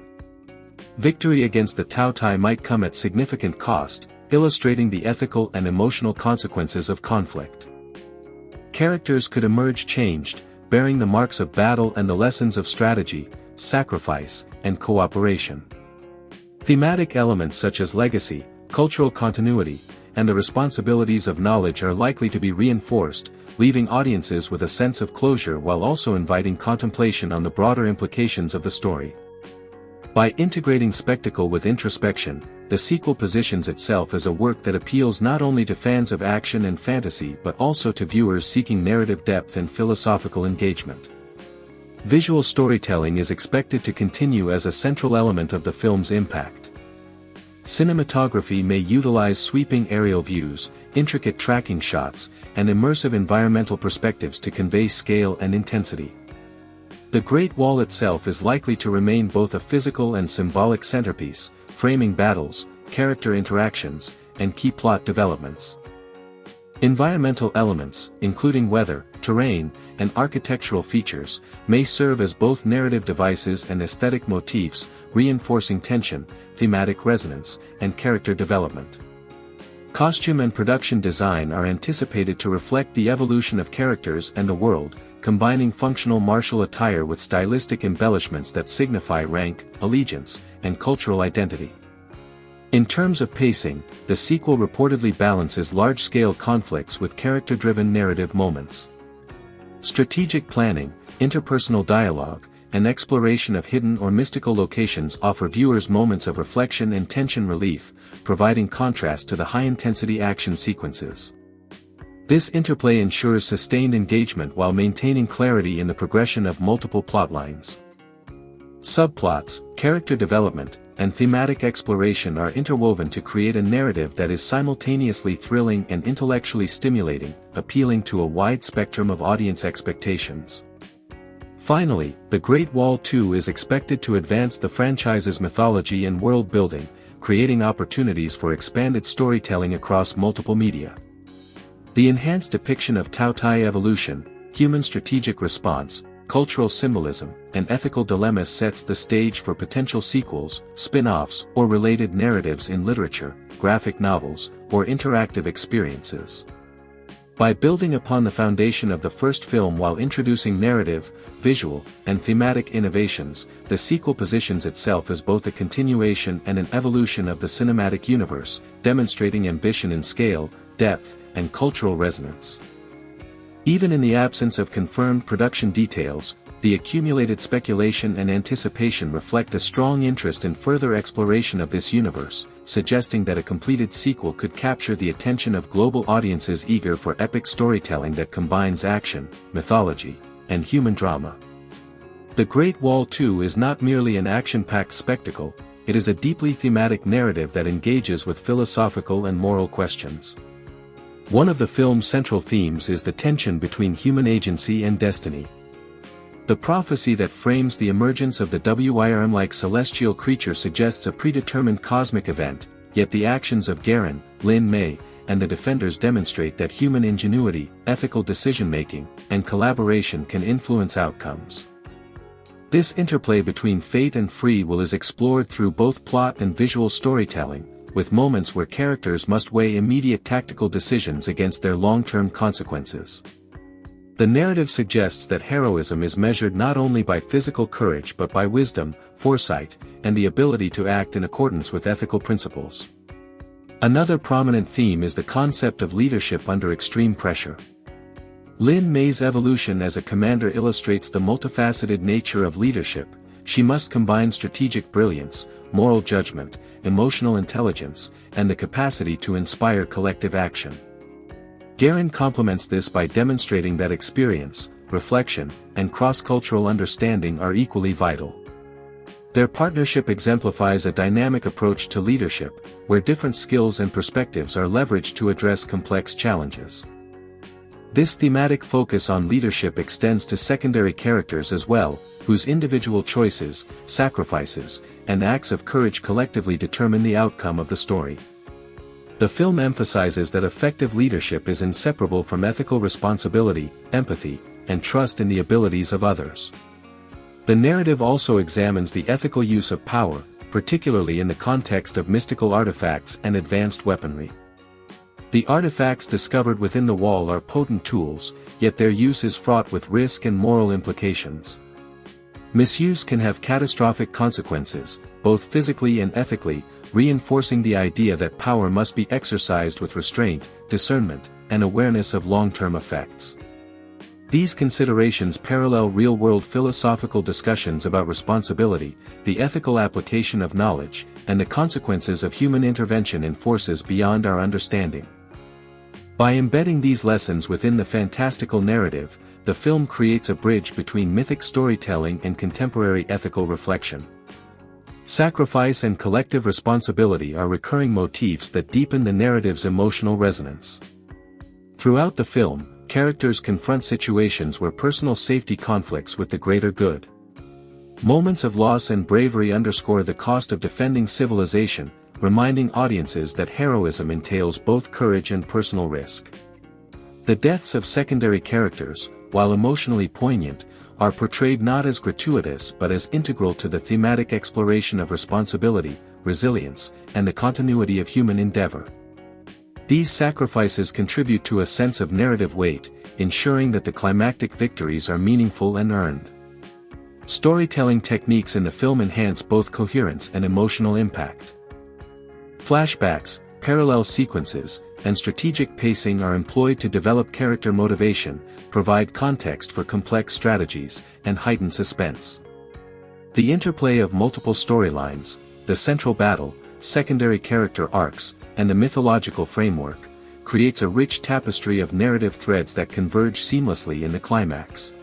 Victory against the Tao Tai might come at significant cost, illustrating the ethical and emotional consequences of conflict. Characters could emerge changed, bearing the marks of battle and the lessons of strategy, sacrifice, and cooperation. Thematic elements such as legacy, cultural continuity, and the responsibilities of knowledge are likely to be reinforced, leaving audiences with a sense of closure while also inviting contemplation on the broader implications of the story. By integrating spectacle with introspection, the sequel positions itself as a work that appeals not only to fans of action and fantasy but also to viewers seeking narrative depth and philosophical engagement. Visual storytelling is expected to continue as a central element of the film's impact. Cinematography may utilize sweeping aerial views, intricate tracking shots, and immersive environmental perspectives to convey scale and intensity. The Great Wall itself is likely to remain both a physical and symbolic centerpiece, framing battles, character interactions, and key plot developments. Environmental elements, including weather, terrain, and architectural features, may serve as both narrative devices and aesthetic motifs, reinforcing tension, thematic resonance, and character development. Costume and production design are anticipated to reflect the evolution of characters and the world, combining functional martial attire with stylistic embellishments that signify rank, allegiance, and cultural identity. In terms of pacing, the sequel reportedly balances large-scale conflicts with character-driven narrative moments. Strategic planning, interpersonal dialogue, and exploration of hidden or mystical locations offer viewers moments of reflection and tension relief, providing contrast to the high-intensity action sequences. This interplay ensures sustained engagement while maintaining clarity in the progression of multiple plotlines. Subplots, character development, and thematic exploration are interwoven to create a narrative that is simultaneously thrilling and intellectually stimulating, appealing to a wide spectrum of audience expectations. Finally, The Great Wall 2 is expected to advance the franchise's mythology and world building, creating opportunities for expanded storytelling across multiple media. The enhanced depiction of Tao Tai evolution, human strategic response, cultural symbolism, and ethical dilemmas sets the stage for potential sequels, spin-offs, or related narratives in literature, graphic novels, or interactive experiences. By building upon the foundation of the first film while introducing narrative, visual, and thematic innovations, the sequel positions itself as both a continuation and an evolution of the cinematic universe, demonstrating ambition in scale, depth, and cultural resonance. Even in the absence of confirmed production details, the accumulated speculation and anticipation reflect a strong interest in further exploration of this universe, suggesting that a completed sequel could capture the attention of global audiences eager for epic storytelling that combines action, mythology, and human drama. The Great Wall 2 is not merely an action-packed spectacle, it is a deeply thematic narrative that engages with philosophical and moral questions. One of the film's central themes is the tension between human agency and destiny. The prophecy that frames the emergence of the worm-like celestial creature suggests a predetermined cosmic event, yet the actions of Garen, Lin Mei, and the Defenders demonstrate that human ingenuity, ethical decision-making, and collaboration can influence outcomes. This interplay between fate and free will is explored through both plot and visual storytelling, with moments where characters must weigh immediate tactical decisions against their long-term consequences. The narrative suggests that heroism is measured not only by physical courage but by wisdom, foresight, and the ability to act in accordance with ethical principles. Another prominent theme is the concept of leadership under extreme pressure. Lin Mei's evolution as a commander illustrates the multifaceted nature of leadership. She must combine strategic brilliance, moral judgment, emotional intelligence, and the capacity to inspire collective action. Garen complements this by demonstrating that experience, reflection, and cross-cultural understanding are equally vital. Their partnership exemplifies a dynamic approach to leadership, where different skills and perspectives are leveraged to address complex challenges. This thematic focus on leadership extends to secondary characters as well, whose individual choices, sacrifices, and acts of courage collectively determine the outcome of the story. The film emphasizes that effective leadership is inseparable from ethical responsibility, empathy, and trust in the abilities of others. The narrative also examines the ethical use of power, particularly in the context of mystical artifacts and advanced weaponry. The artifacts discovered within the wall are potent tools, yet their use is fraught with risk and moral implications. Misuse can have catastrophic consequences, both physically and ethically, reinforcing the idea that power must be exercised with restraint, discernment, and awareness of long-term effects. These considerations parallel real-world philosophical discussions about responsibility, the ethical application of knowledge, and the consequences of human intervention in forces beyond our understanding. By embedding these lessons within the fantastical narrative, the film creates a bridge between mythic storytelling and contemporary ethical reflection. Sacrifice and collective responsibility are recurring motifs that deepen the narrative's emotional resonance. Throughout the film, characters confront situations where personal safety conflicts with the greater good. Moments of loss and bravery underscore the cost of defending civilization, reminding audiences that heroism entails both courage and personal risk. The deaths of secondary characters, while emotionally poignant, are portrayed not as gratuitous but as integral to the thematic exploration of responsibility, resilience, and the continuity of human endeavor. These sacrifices contribute to a sense of narrative weight, ensuring that the climactic victories are meaningful and earned. Storytelling techniques in the film enhance both coherence and emotional impact. Flashbacks, parallel sequences, and strategic pacing are employed to develop character motivation, provide context for complex strategies, and heighten suspense. The interplay of multiple storylines, the central battle, secondary character arcs, and the mythological framework, creates a rich tapestry of narrative threads that converge seamlessly in the climax.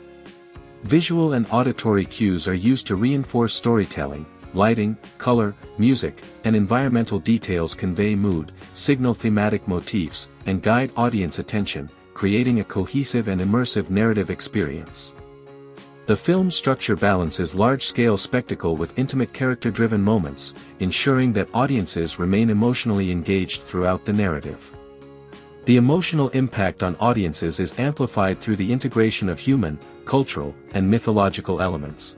Visual and auditory cues are used to reinforce storytelling. Lighting, color, music, and environmental details convey mood, signal thematic motifs, and guide audience attention, creating a cohesive and immersive narrative experience. The film's structure balances large-scale spectacle with intimate character-driven moments, ensuring that audiences remain emotionally engaged throughout the narrative. The emotional impact on audiences is amplified through the integration of human, cultural, and mythological elements.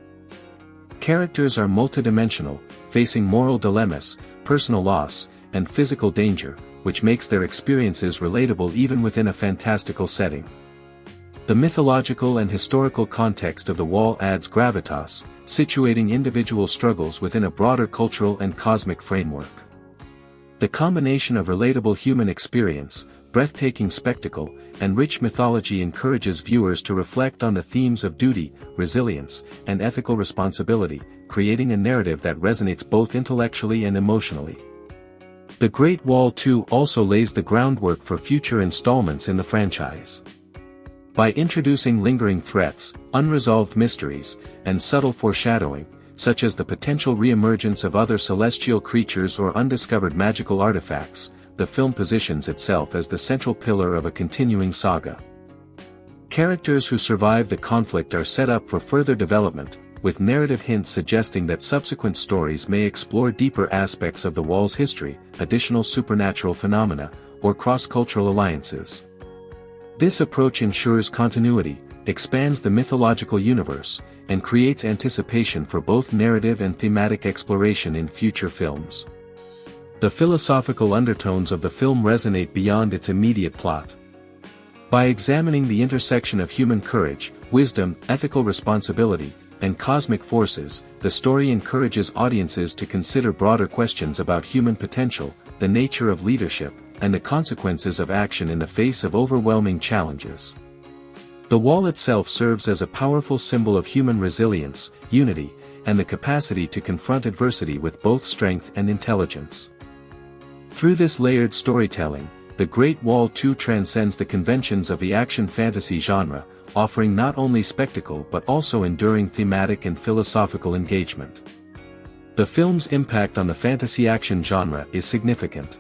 Characters are multidimensional, facing moral dilemmas, personal loss, and physical danger, which makes their experiences relatable even within a fantastical setting. The mythological and historical context of The Wall adds gravitas, situating individual struggles within a broader cultural and cosmic framework. The combination of relatable human experience, breathtaking spectacle, and rich mythology encourages viewers to reflect on the themes of duty, resilience, and ethical responsibility, creating a narrative that resonates both intellectually and emotionally. The Great Wall 2 also lays the groundwork for future installments in the franchise. By introducing lingering threats, unresolved mysteries, and subtle foreshadowing, such as the potential reemergence of other celestial creatures or undiscovered magical artifacts, the film positions itself as the central pillar of a continuing saga. Characters who survive the conflict are set up for further development, with narrative hints suggesting that subsequent stories may explore deeper aspects of the Wall's history, additional supernatural phenomena, or cross-cultural alliances. This approach ensures continuity, expands the mythological universe, and creates anticipation for both narrative and thematic exploration in future films. The philosophical undertones of the film resonate beyond its immediate plot. By examining the intersection of human courage, wisdom, ethical responsibility, and cosmic forces, the story encourages audiences to consider broader questions about human potential, the nature of leadership, and the consequences of action in the face of overwhelming challenges. The Wall itself serves as a powerful symbol of human resilience, unity, and the capacity to confront adversity with both strength and intelligence. Through this layered storytelling, The Great Wall 2 transcends the conventions of the action fantasy genre, offering not only spectacle but also enduring thematic and philosophical engagement. The film's impact on the fantasy action genre is significant.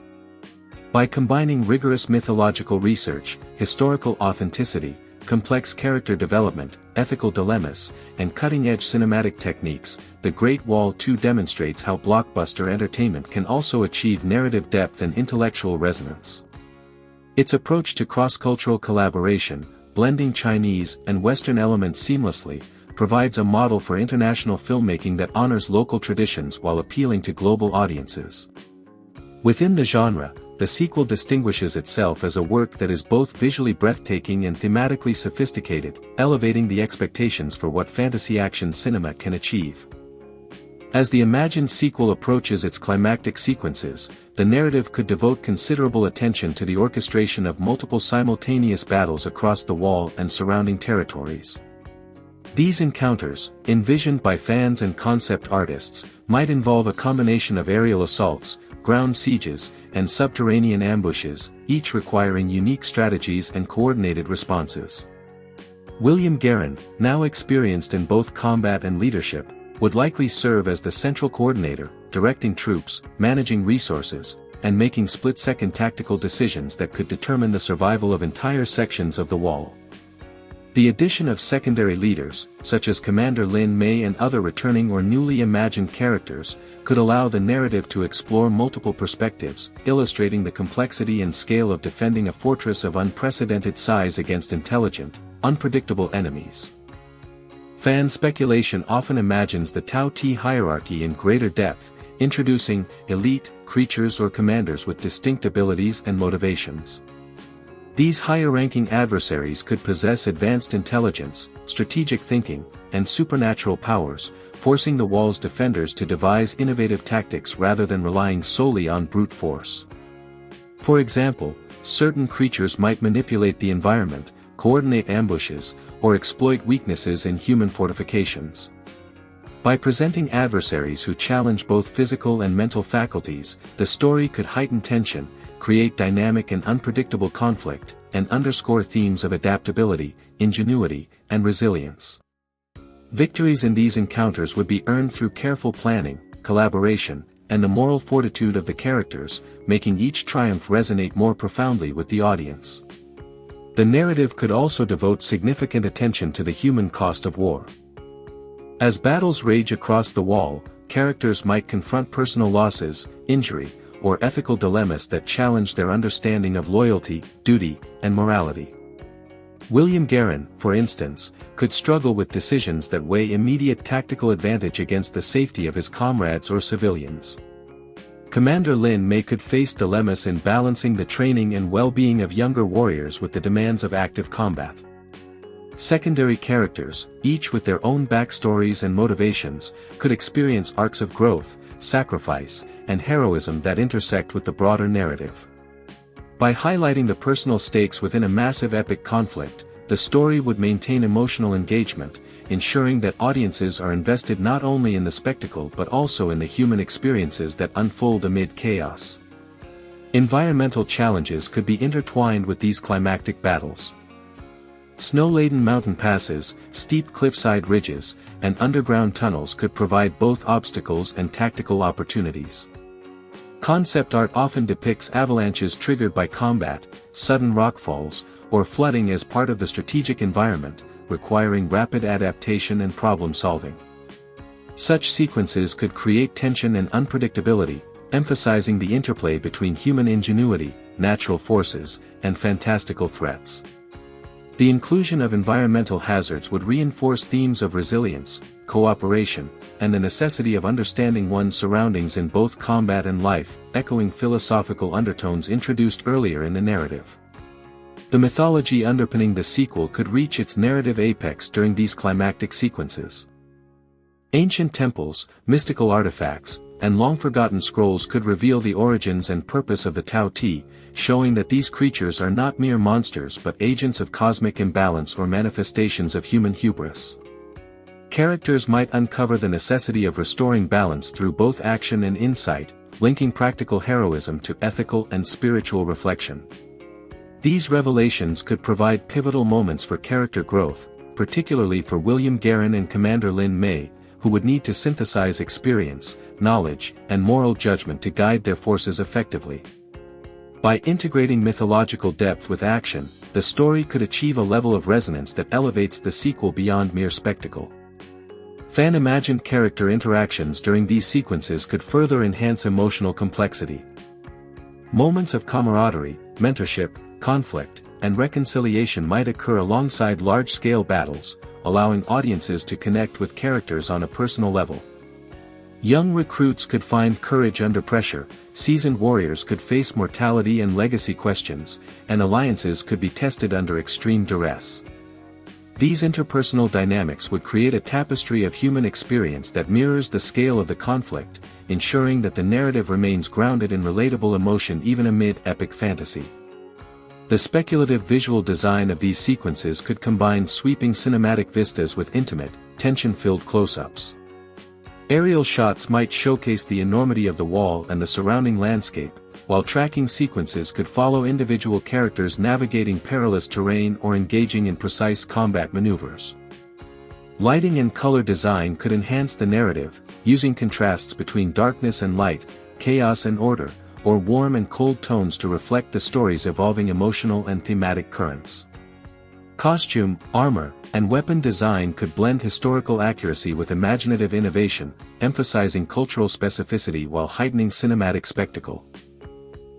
By combining rigorous mythological research, historical authenticity, complex character development, ethical dilemmas, and cutting-edge cinematic techniques, The Great Wall 2 demonstrates how blockbuster entertainment can also achieve narrative depth and intellectual resonance. Its approach to cross-cultural collaboration, blending Chinese and Western elements seamlessly, provides a model for international filmmaking that honors local traditions while appealing to global audiences. Within the genre, the sequel distinguishes itself as a work that is both visually breathtaking and thematically sophisticated, elevating the expectations for what fantasy action cinema can achieve. As the imagined sequel approaches its climactic sequences, the narrative could devote considerable attention to the orchestration of multiple simultaneous battles across the Wall and surrounding territories. These encounters, envisioned by fans and concept artists, might involve a combination of aerial assaults, ground sieges, and subterranean ambushes, each requiring unique strategies and coordinated responses. William Guerin, now experienced in both combat and leadership, would likely serve as the central coordinator, directing troops, managing resources, and making split-second tactical decisions that could determine the survival of entire sections of the Wall. The addition of secondary leaders, such as Commander Lin Mei and other returning or newly imagined characters, could allow the narrative to explore multiple perspectives, illustrating the complexity and scale of defending a fortress of unprecedented size against intelligent, unpredictable enemies. Fan speculation often imagines the Tao Ti hierarchy in greater depth, introducing elite creatures or commanders with distinct abilities and motivations. These higher-ranking adversaries could possess advanced intelligence, strategic thinking, and supernatural powers, forcing the Wall's defenders to devise innovative tactics rather than relying solely on brute force. For example, certain creatures might manipulate the environment, coordinate ambushes, or exploit weaknesses in human fortifications. By presenting adversaries who challenge both physical and mental faculties, the story could heighten tension, create dynamic and unpredictable conflict, and underscore themes of adaptability, ingenuity, and resilience. Victories in these encounters would be earned through careful planning, collaboration, and the moral fortitude of the characters, making each triumph resonate more profoundly with the audience. The narrative could also devote significant attention to the human cost of war. As battles rage across the Wall, characters might confront personal losses, injury, or ethical dilemmas that challenge their understanding of loyalty, duty, and morality. William Guerin, for instance, could struggle with decisions that weigh immediate tactical advantage against the safety of his comrades or civilians. Commander Lin Mei could face dilemmas in balancing the training and well-being of younger warriors with the demands of active combat. Secondary characters, each with their own backstories and motivations, could experience arcs of growth, sacrifice, and heroism that intersect with the broader narrative. By highlighting the personal stakes within a massive epic conflict, the story would maintain emotional engagement, ensuring that audiences are invested not only in the spectacle but also in the human experiences that unfold amid chaos. Environmental challenges could be intertwined with these climactic battles. Snow-laden mountain passes, steep cliffside ridges, and underground tunnels could provide both obstacles and tactical opportunities. Concept art often depicts avalanches triggered by combat, sudden rockfalls, or flooding as part of the strategic environment, requiring rapid adaptation and problem-solving. Such sequences could create tension and unpredictability, emphasizing the interplay between human ingenuity, natural forces, and fantastical threats. The inclusion of environmental hazards would reinforce themes of resilience, cooperation, and the necessity of understanding one's surroundings in both combat and life, echoing philosophical undertones introduced earlier in the narrative. The mythology underpinning the sequel could reach its narrative apex during these climactic sequences. Ancient temples, mystical artifacts, and long-forgotten scrolls could reveal the origins and purpose of the Tao Te, showing that these creatures are not mere monsters but agents of cosmic imbalance or manifestations of human hubris. Characters might uncover the necessity of restoring balance through both action and insight, linking practical heroism to ethical and spiritual reflection. These revelations could provide pivotal moments for character growth, particularly for William Guerin and Commander Lin Mei, who would need to synthesize experience, knowledge, and moral judgment to guide their forces effectively. By integrating mythological depth with action, the story could achieve a level of resonance that elevates the sequel beyond mere spectacle. Fan-imagined character interactions during these sequences could further enhance emotional complexity. Moments of camaraderie, mentorship, conflict, and reconciliation might occur alongside large-scale battles, allowing audiences to connect with characters on a personal level. Young recruits could find courage under pressure, seasoned warriors could face mortality and legacy questions, and alliances could be tested under extreme duress. These interpersonal dynamics would create a tapestry of human experience that mirrors the scale of the conflict, ensuring that the narrative remains grounded in relatable emotion even amid epic fantasy. The speculative visual design of these sequences could combine sweeping cinematic vistas with intimate, tension-filled close-ups. Aerial shots might showcase the enormity of the wall and the surrounding landscape, while tracking sequences could follow individual characters navigating perilous terrain or engaging in precise combat maneuvers. Lighting and color design could enhance the narrative, using contrasts between darkness and light, chaos and order, or warm and cold tones to reflect the story's evolving emotional and thematic currents. Costume, armor, and weapon design could blend historical accuracy with imaginative innovation, emphasizing cultural specificity while heightening cinematic spectacle.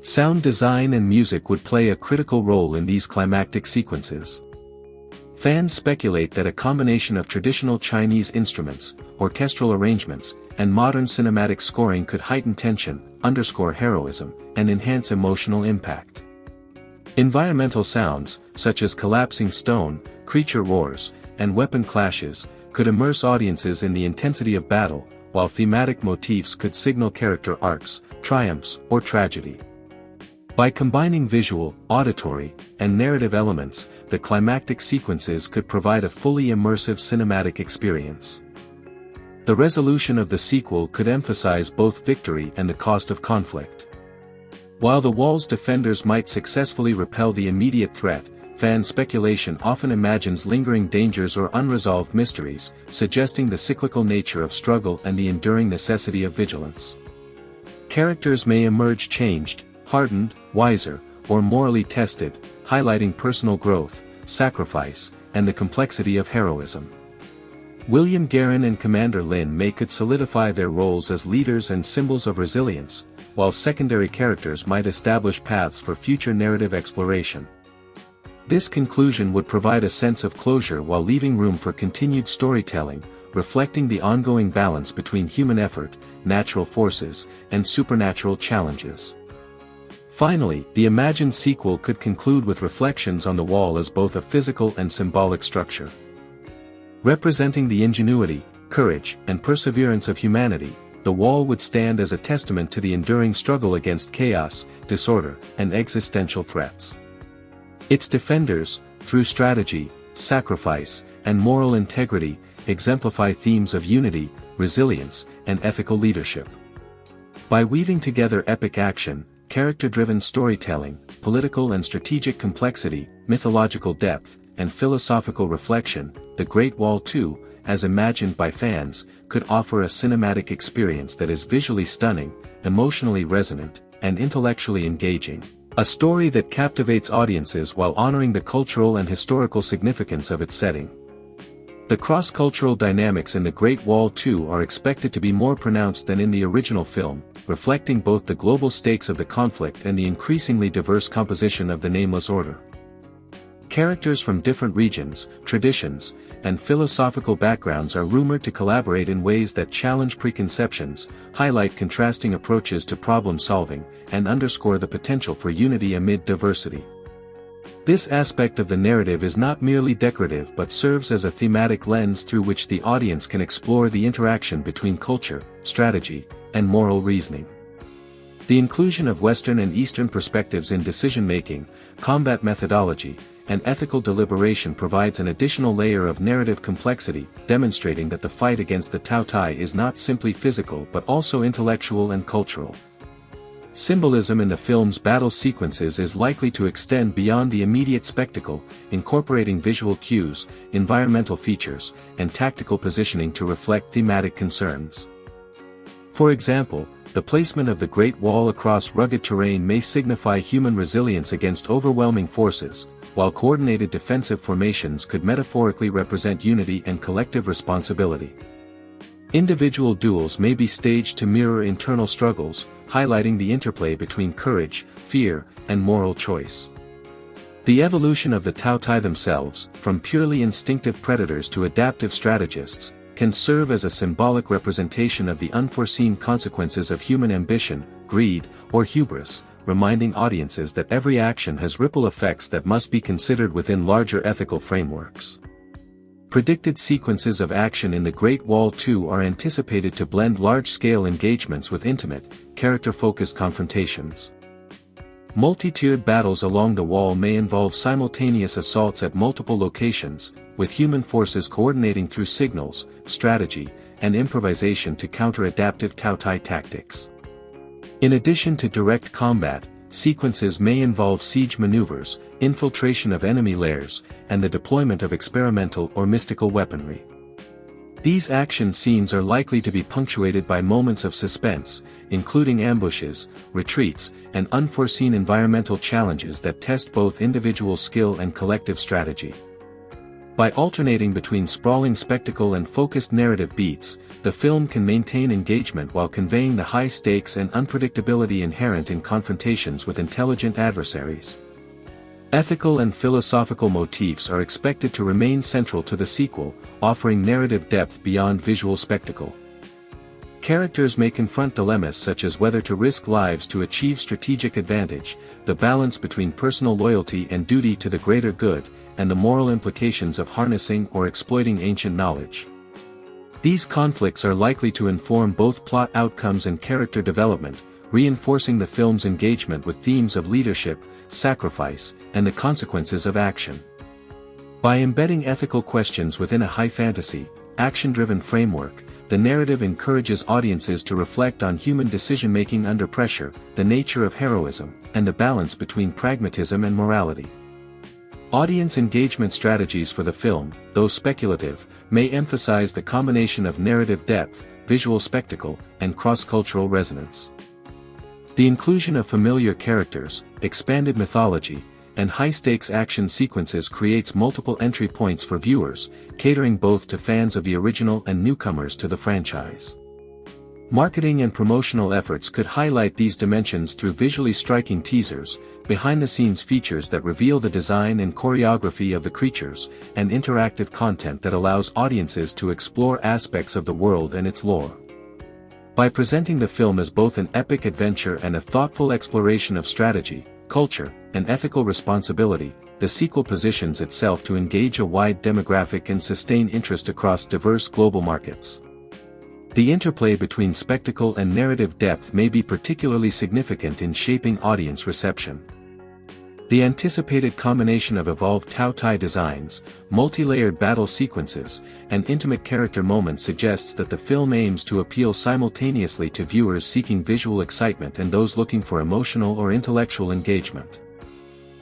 Sound design and music would play a critical role in these climactic sequences. Fans speculate that a combination of traditional Chinese instruments, orchestral arrangements, and modern cinematic scoring could heighten tension, underscore heroism, and enhance emotional impact. Environmental sounds, such as collapsing stone, creature roars, and weapon clashes, could immerse audiences in the intensity of battle, while thematic motifs could signal character arcs, triumphs, or tragedy. By combining visual, auditory, and narrative elements, the climactic sequences could provide a fully immersive cinematic experience. The resolution of the sequel could emphasize both victory and the cost of conflict. While the wall's defenders might successfully repel the immediate threat, fan speculation often imagines lingering dangers or unresolved mysteries, suggesting the cyclical nature of struggle and the enduring necessity of vigilance. Characters may emerge changed, hardened, wiser, or morally tested, highlighting personal growth, sacrifice, and the complexity of heroism. William Guerin and Commander Lin Mei could solidify their roles as leaders and symbols of resilience, while secondary characters might establish paths for future narrative exploration. This conclusion would provide a sense of closure while leaving room for continued storytelling, reflecting the ongoing balance between human effort, natural forces, and supernatural challenges. Finally, the imagined sequel could conclude with reflections on the wall as both a physical and symbolic structure. Representing the ingenuity, courage, and perseverance of humanity, the wall would stand as a testament to the enduring struggle against chaos, disorder, and existential threats. Its defenders, through strategy, sacrifice, and moral integrity, exemplify themes of unity, resilience, and ethical leadership. By weaving together epic action, character-driven storytelling, political and strategic complexity, mythological depth, and philosophical reflection, The Great Wall 2, as imagined by fans, could offer a cinematic experience that is visually stunning, emotionally resonant, and intellectually engaging. A story that captivates audiences while honoring the cultural and historical significance of its setting. The cross-cultural dynamics in The Great Wall 2 are expected to be more pronounced than in the original film, reflecting both the global stakes of the conflict and the increasingly diverse composition of the Nameless Order. Characters from different regions, traditions, and philosophical backgrounds are rumored to collaborate in ways that challenge preconceptions, highlight contrasting approaches to problem-solving, and underscore the potential for unity amid diversity. This aspect of the narrative is not merely decorative but serves as a thematic lens through which the audience can explore the interaction between culture, strategy, and moral reasoning. The inclusion of Western and Eastern perspectives in decision-making, combat methodology, and ethical deliberation provides an additional layer of narrative complexity, demonstrating that the fight against the Tao Tai is not simply physical but also intellectual and cultural. Symbolism in the film's battle sequences is likely to extend beyond the immediate spectacle, incorporating visual cues, environmental features, and tactical positioning to reflect thematic concerns. For example, the placement of the Great Wall across rugged terrain may signify human resilience against overwhelming forces, while coordinated defensive formations could metaphorically represent unity and collective responsibility. Individual duels may be staged to mirror internal struggles, highlighting the interplay between courage, fear, and moral choice. The evolution of the Tao Tai themselves, from purely instinctive predators to adaptive strategists, can serve as a symbolic representation of the unforeseen consequences of human ambition, greed, or hubris, reminding audiences that every action has ripple effects that must be considered within larger ethical frameworks. Predicted sequences of action in The Great Wall 2 are anticipated to blend large-scale engagements with intimate, character-focused confrontations. Multi-tiered battles along the wall may involve simultaneous assaults at multiple locations, with human forces coordinating through signals, strategy, and improvisation to counter adaptive Tao Tai tactics. In addition to direct combat, sequences may involve siege maneuvers, infiltration of enemy lairs, and the deployment of experimental or mystical weaponry. These action scenes are likely to be punctuated by moments of suspense, including ambushes, retreats, and unforeseen environmental challenges that test both individual skill and collective strategy. By alternating between sprawling spectacle and focused narrative beats, the film can maintain engagement while conveying the high stakes and unpredictability inherent in confrontations with intelligent adversaries. Ethical and philosophical motifs are expected to remain central to the sequel, offering narrative depth beyond visual spectacle. Characters may confront dilemmas such as whether to risk lives to achieve strategic advantage, the balance between personal loyalty and duty to the greater good, and the moral implications of harnessing or exploiting ancient knowledge. These conflicts are likely to inform both plot outcomes and character development, reinforcing the film's engagement with themes of leadership, sacrifice, and the consequences of action. By embedding ethical questions within a high fantasy, action-driven framework, the narrative encourages audiences to reflect on human decision-making under pressure, the nature of heroism, and the balance between pragmatism and morality. Audience engagement strategies for the film, though speculative, may emphasize the combination of narrative depth, visual spectacle, and cross-cultural resonance. The inclusion of familiar characters, expanded mythology, and high-stakes action sequences creates multiple entry points for viewers, catering both to fans of the original and newcomers to the franchise. Marketing and promotional efforts could highlight these dimensions through visually striking teasers, behind-the-scenes features that reveal the design and choreography of the creatures, and interactive content that allows audiences to explore aspects of the world and its lore. By presenting the film as both an epic adventure and a thoughtful exploration of strategy, culture, and ethical responsibility, the sequel positions itself to engage a wide demographic and sustain interest across diverse global markets. The interplay between spectacle and narrative depth may be particularly significant in shaping audience reception. The anticipated combination of evolved Tao-Tai designs, multi-layered battle sequences, and intimate character moments suggests that the film aims to appeal simultaneously to viewers seeking visual excitement and those looking for emotional or intellectual engagement.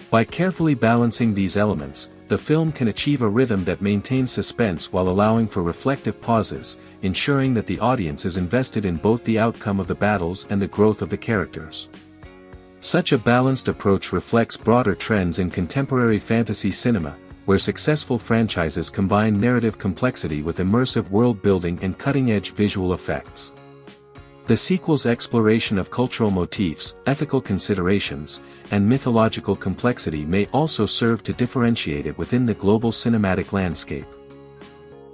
By carefully balancing these elements, the film can achieve a rhythm that maintains suspense while allowing for reflective pauses, ensuring that the audience is invested in both the outcome of the battles and the growth of the characters. Such a balanced approach reflects broader trends in contemporary fantasy cinema, where successful franchises combine narrative complexity with immersive world-building and cutting-edge visual effects. The sequel's exploration of cultural motifs, ethical considerations, and mythological complexity may also serve to differentiate it within the global cinematic landscape.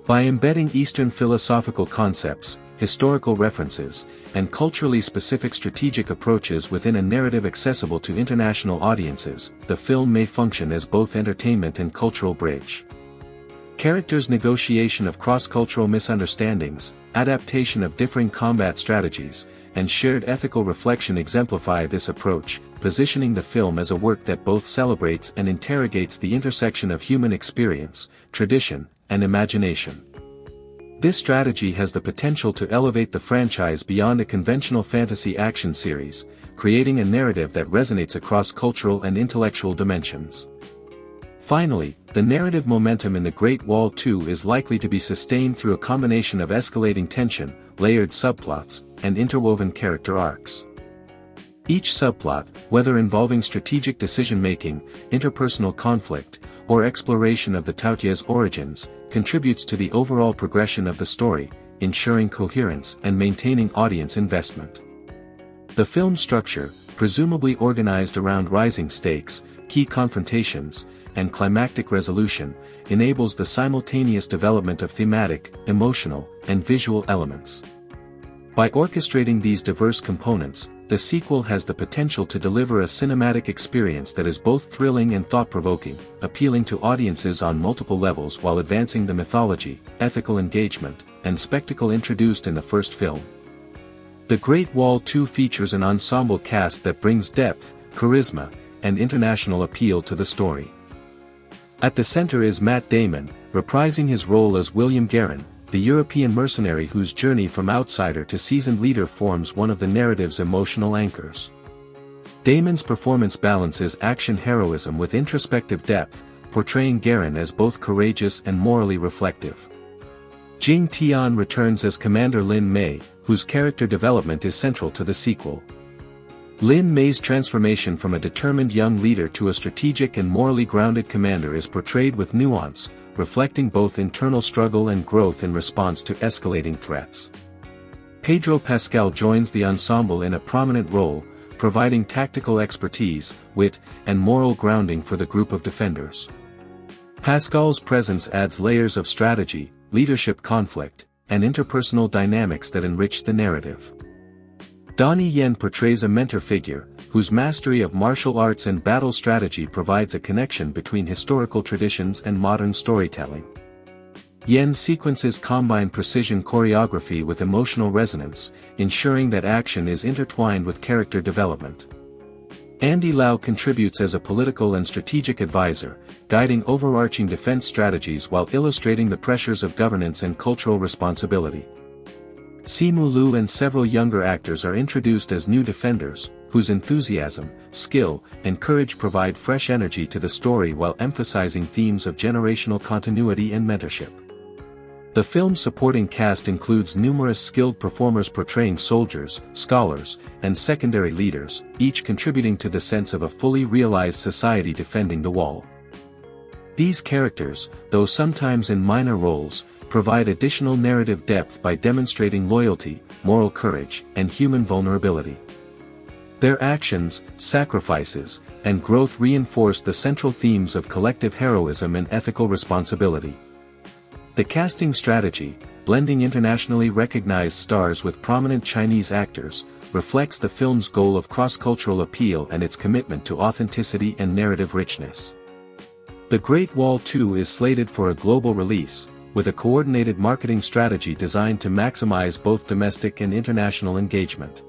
By embedding Eastern philosophical concepts, historical references, and culturally specific strategic approaches within a narrative accessible to international audiences, the film may function as both entertainment and cultural bridge. Characters' negotiation of cross-cultural misunderstandings, adaptation of differing combat strategies, and shared ethical reflection exemplify this approach, positioning the film as a work that both celebrates and interrogates the intersection of human experience, tradition, and imagination. This strategy has the potential to elevate the franchise beyond a conventional fantasy action series, creating a narrative that resonates across cultural and intellectual dimensions. Finally, the narrative momentum in The Great Wall 2 is likely to be sustained through a combination of escalating tension, layered subplots, and interwoven character arcs. Each subplot, whether involving strategic decision-making, interpersonal conflict, or exploration of the Taotia's origins, contributes to the overall progression of the story, ensuring coherence and maintaining audience investment. The film's structure, presumably organized around rising stakes, key confrontations, and climactic resolution, enables the simultaneous development of thematic, emotional, and visual elements. By orchestrating these diverse components, the sequel has the potential to deliver a cinematic experience that is both thrilling and thought-provoking, appealing to audiences on multiple levels while advancing the mythology, ethical engagement, and spectacle introduced in the first film. The Great Wall 2 features an ensemble cast that brings depth, charisma, and international appeal to the story. At the center is Matt Damon, reprising his role as William Guerin, the European mercenary whose journey from outsider to seasoned leader forms one of the narrative's emotional anchors. Damon's performance balances action heroism with introspective depth, portraying Guerin as both courageous and morally reflective. Jing Tian returns as Commander Lin Mei, whose character development is central to the sequel. Lin Mei's transformation from a determined young leader to a strategic and morally grounded commander is portrayed with nuance, reflecting both internal struggle and growth in response to escalating threats. Pedro Pascal joins the ensemble in a prominent role, providing tactical expertise, wit, and moral grounding for the group of defenders. Pascal's presence adds layers of strategy, leadership conflict, and interpersonal dynamics that enrich the narrative. Donnie Yen portrays a mentor figure, whose mastery of martial arts and battle strategy provides a connection between historical traditions and modern storytelling. Yen's sequences combine precision choreography with emotional resonance, ensuring that action is intertwined with character development. Andy Lau contributes as a political and strategic advisor, guiding overarching defense strategies while illustrating the pressures of governance and cultural responsibility. Simu Liu and several younger actors are introduced as new defenders, whose enthusiasm, skill, and courage provide fresh energy to the story while emphasizing themes of generational continuity and mentorship. The film's supporting cast includes numerous skilled performers portraying soldiers, scholars, and secondary leaders, each contributing to the sense of a fully realized society defending the wall. These characters, though sometimes in minor roles, provide additional narrative depth by demonstrating loyalty, moral courage, and human vulnerability. Their actions, sacrifices, and growth reinforce the central themes of collective heroism and ethical responsibility. The casting strategy, blending internationally recognized stars with prominent Chinese actors, reflects the film's goal of cross-cultural appeal and its commitment to authenticity and narrative richness. The Great Wall 2 is slated for a global release, with a coordinated marketing strategy designed to maximize both domestic and international engagement.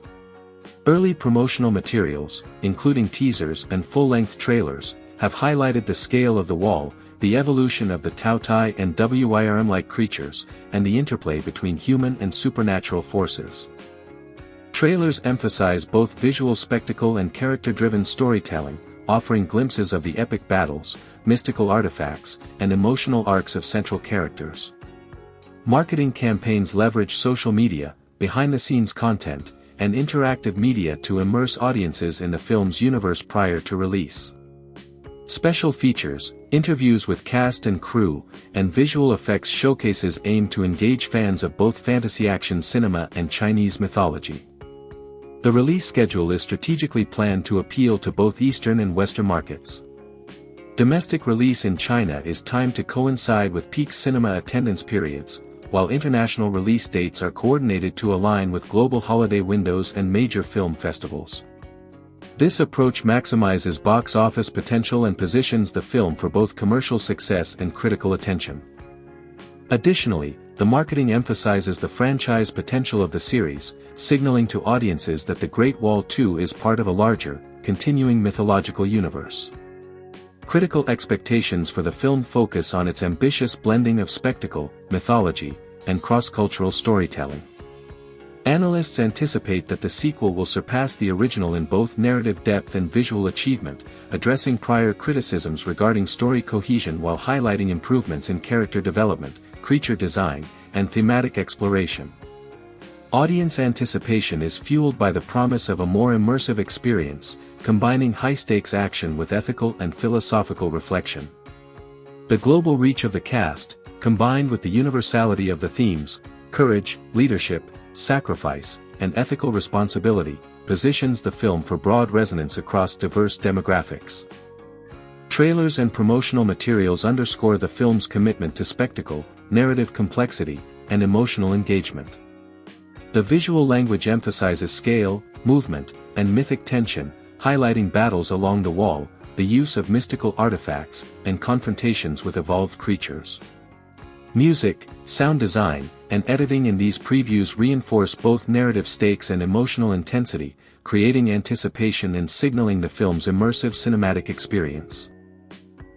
Early promotional materials, including teasers and full-length trailers, have highlighted the scale of the wall, the evolution of the Tao Tai and Wyrm-like creatures, and the interplay between human and supernatural forces. Trailers emphasize both visual spectacle and character-driven storytelling, offering glimpses of the epic battles, mystical artifacts, and emotional arcs of central characters. Marketing campaigns leverage social media, behind-the-scenes content, and interactive media to immerse audiences in the film's universe prior to release. Special features, interviews with cast and crew, and visual effects showcases aim to engage fans of both fantasy action cinema and Chinese mythology. The release schedule is strategically planned to appeal to both Eastern and Western markets. Domestic release in China is timed to coincide with peak cinema attendance periods, while international release dates are coordinated to align with global holiday windows and major film festivals. This approach maximizes box office potential and positions the film for both commercial success and critical attention. Additionally, the marketing emphasizes the franchise potential of the series, signaling to audiences that The Great Wall 2 is part of a larger, continuing mythological universe. Critical expectations for the film focus on its ambitious blending of spectacle, mythology, and cross-cultural storytelling. Analysts anticipate that the sequel will surpass the original in both narrative depth and visual achievement, addressing prior criticisms regarding story cohesion while highlighting improvements in character development, creature design, and thematic exploration. Audience anticipation is fueled by the promise of a more immersive experience, combining high-stakes action with ethical and philosophical reflection. The global reach of the cast, combined with the universality of the themes, courage, leadership, sacrifice, and ethical responsibility, positions the film for broad resonance across diverse demographics. Trailers and promotional materials underscore the film's commitment to spectacle, narrative complexity, and emotional engagement. The visual language emphasizes scale, movement, and mythic tension, highlighting battles along the wall, the use of mystical artifacts, and confrontations with evolved creatures. Music, sound design, and editing in these previews reinforce both narrative stakes and emotional intensity, creating anticipation and signaling the film's immersive cinematic experience.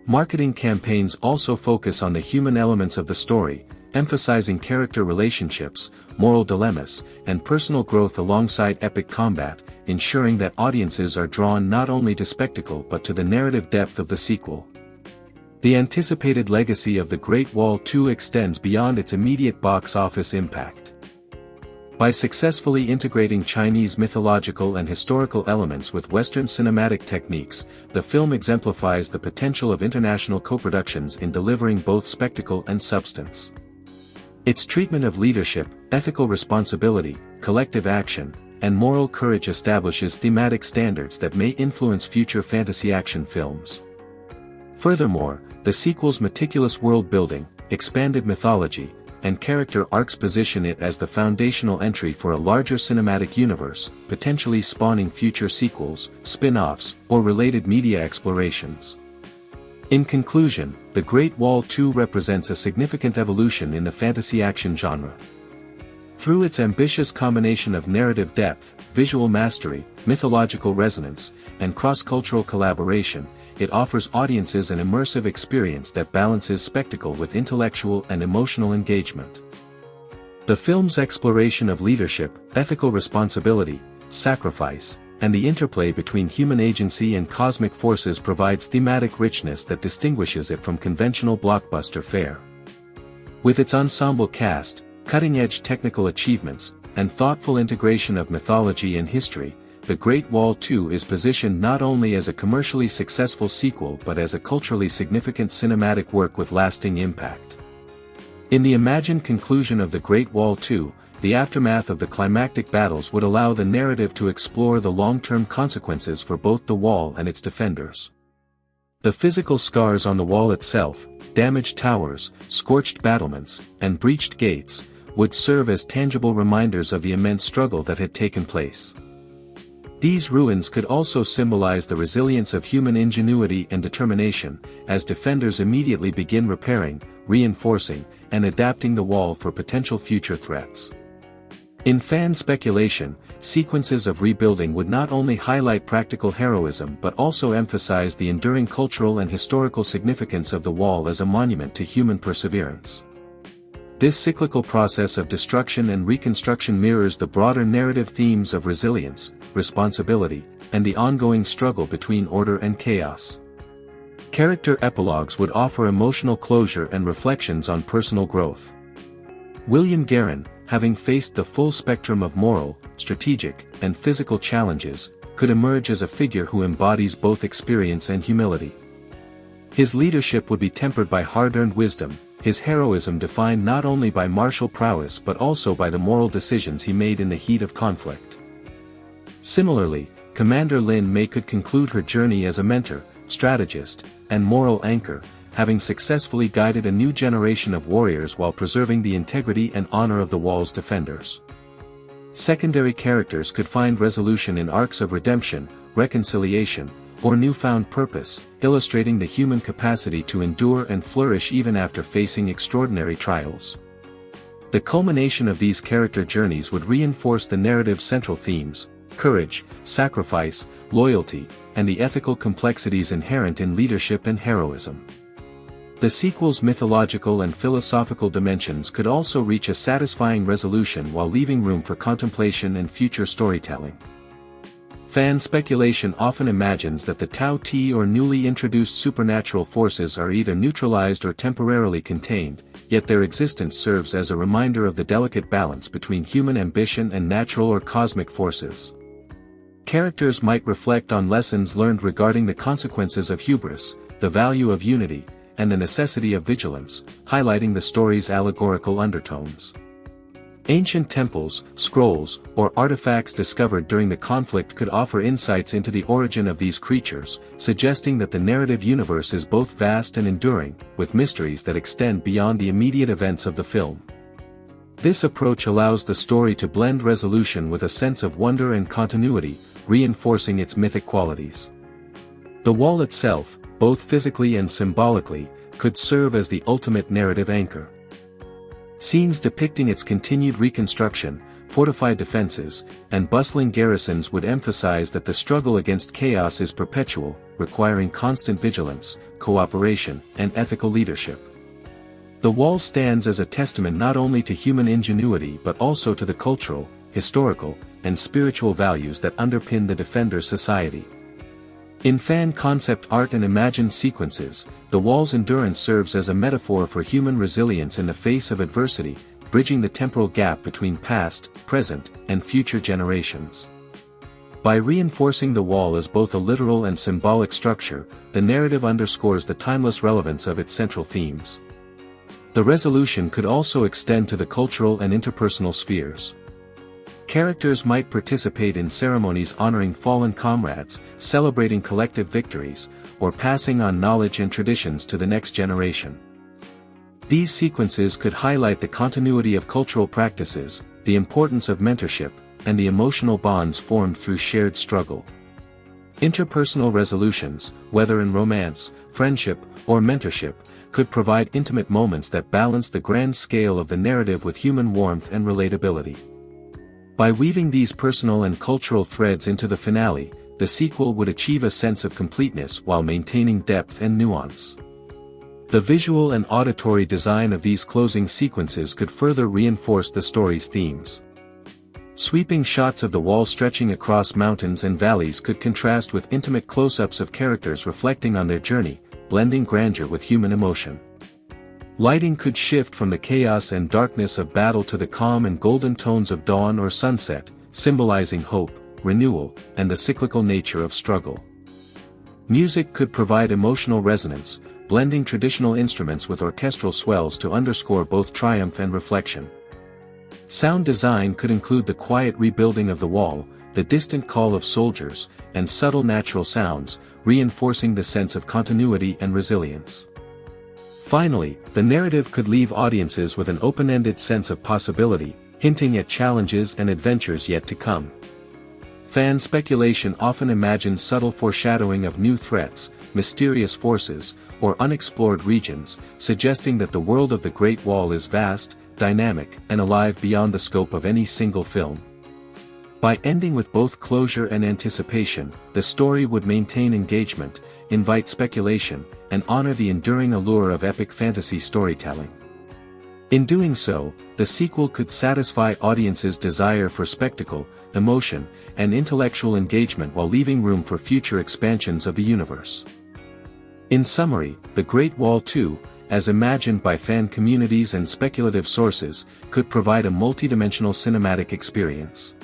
Marketing campaigns also focus on the human elements of the story, emphasizing character relationships, moral dilemmas, and personal growth alongside epic combat, ensuring that audiences are drawn not only to spectacle but to the narrative depth of the sequel. The anticipated legacy of The Great Wall 2 extends beyond its immediate box office impact. By successfully integrating Chinese mythological and historical elements with Western cinematic techniques, the film exemplifies the potential of international co-productions in delivering both spectacle and substance. Its treatment of leadership, ethical responsibility, collective action, and moral courage establishes thematic standards that may influence future fantasy action films. Furthermore, the sequel's meticulous world-building, expanded mythology, and character arcs position it as the foundational entry for a larger cinematic universe, potentially spawning future sequels, spin-offs, or related media explorations. In conclusion, The Great Wall 2 represents a significant evolution in the fantasy action genre. Through its ambitious combination of narrative depth, visual mastery, mythological resonance, and cross-cultural collaboration, it offers audiences an immersive experience that balances spectacle with intellectual and emotional engagement. The film's exploration of leadership, ethical responsibility, sacrifice, and the interplay between human agency and cosmic forces provides thematic richness that distinguishes it from conventional blockbuster fare. With its ensemble cast, cutting-edge technical achievements, and thoughtful integration of mythology and history, The Great Wall 2 is positioned not only as a commercially successful sequel but as a culturally significant cinematic work with lasting impact. In the imagined conclusion of The Great Wall 2, the aftermath of the climactic battles would allow the narrative to explore the long-term consequences for both the wall and its defenders. The physical scars on the wall itself, damaged towers, scorched battlements, and breached gates, would serve as tangible reminders of the immense struggle that had taken place. These ruins could also symbolize the resilience of human ingenuity and determination, as defenders immediately begin repairing, reinforcing, and adapting the wall for potential future threats. In fan speculation, sequences of rebuilding would not only highlight practical heroism but also emphasize the enduring cultural and historical significance of the wall as a monument to human perseverance. This cyclical process of destruction and reconstruction mirrors the broader narrative themes of resilience, responsibility, and the ongoing struggle between order and chaos. Character epilogues would offer emotional closure and reflections on personal growth. William Guerin, having faced the full spectrum of moral, strategic, and physical challenges, could emerge as a figure who embodies both experience and humility. His leadership would be tempered by hard-earned wisdom, his heroism defined not only by martial prowess but also by the moral decisions he made in the heat of conflict. Similarly, Commander Lin May could conclude her journey as a mentor, strategist, and moral anchor, having successfully guided a new generation of warriors while preserving the integrity and honor of the wall's defenders. Secondary characters could find resolution in arcs of redemption, reconciliation, or newfound purpose, illustrating the human capacity to endure and flourish even after facing extraordinary trials. The culmination of these character journeys would reinforce the narrative's central themes: courage, sacrifice, loyalty, and the ethical complexities inherent in leadership and heroism. The sequel's mythological and philosophical dimensions could also reach a satisfying resolution while leaving room for contemplation and future storytelling. Fan speculation often imagines that the Tao Te or newly introduced supernatural forces are either neutralized or temporarily contained, yet their existence serves as a reminder of the delicate balance between human ambition and natural or cosmic forces. Characters might reflect on lessons learned regarding the consequences of hubris, the value of unity, and the necessity of vigilance, highlighting the story's allegorical undertones. Ancient temples, scrolls, or artifacts discovered during the conflict could offer insights into the origin of these creatures, suggesting that the narrative universe is both vast and enduring, with mysteries that extend beyond the immediate events of the film. This approach allows the story to blend resolution with a sense of wonder and continuity, reinforcing its mythic qualities. The wall itself, both physically and symbolically, could serve as the ultimate narrative anchor. Scenes depicting its continued reconstruction, fortified defenses, and bustling garrisons would emphasize that the struggle against chaos is perpetual, requiring constant vigilance, cooperation, and ethical leadership. The wall stands as a testament not only to human ingenuity but also to the cultural, historical, and spiritual values that underpin the Defender's society. In fan concept art and imagined sequences, the wall's endurance serves as a metaphor for human resilience in the face of adversity, bridging the temporal gap between past, present, and future generations. By reinforcing the wall as both a literal and symbolic structure, the narrative underscores the timeless relevance of its central themes. The resolution could also extend to the cultural and interpersonal spheres. Characters might participate in ceremonies honoring fallen comrades, celebrating collective victories, or passing on knowledge and traditions to the next generation. These sequences could highlight the continuity of cultural practices, the importance of mentorship, and the emotional bonds formed through shared struggle. Interpersonal resolutions, whether in romance, friendship, or mentorship, could provide intimate moments that balance the grand scale of the narrative with human warmth and relatability. By weaving these personal and cultural threads into the finale, the sequel would achieve a sense of completeness while maintaining depth and nuance. The visual and auditory design of these closing sequences could further reinforce the story's themes. Sweeping shots of the wall stretching across mountains and valleys could contrast with intimate close-ups of characters reflecting on their journey, blending grandeur with human emotion. Lighting could shift from the chaos and darkness of battle to the calm and golden tones of dawn or sunset, symbolizing hope, renewal, and the cyclical nature of struggle. Music could provide emotional resonance, blending traditional instruments with orchestral swells to underscore both triumph and reflection. Sound design could include the quiet rebuilding of the wall, the distant call of soldiers, and subtle natural sounds, reinforcing the sense of continuity and resilience. Finally, the narrative could leave audiences with an open-ended sense of possibility, hinting at challenges and adventures yet to come. Fan speculation often imagines subtle foreshadowing of new threats, mysterious forces, or unexplored regions, suggesting that the world of the Great Wall is vast, dynamic, and alive beyond the scope of any single film. By ending with both closure and anticipation, the story would maintain engagement, invite speculation, and honor the enduring allure of epic fantasy storytelling. In doing so, the sequel could satisfy audiences' desire for spectacle, emotion, and intellectual engagement while leaving room for future expansions of the universe. In summary, The Great Wall 2, as imagined by fan communities and speculative sources, could provide a multidimensional cinematic experience.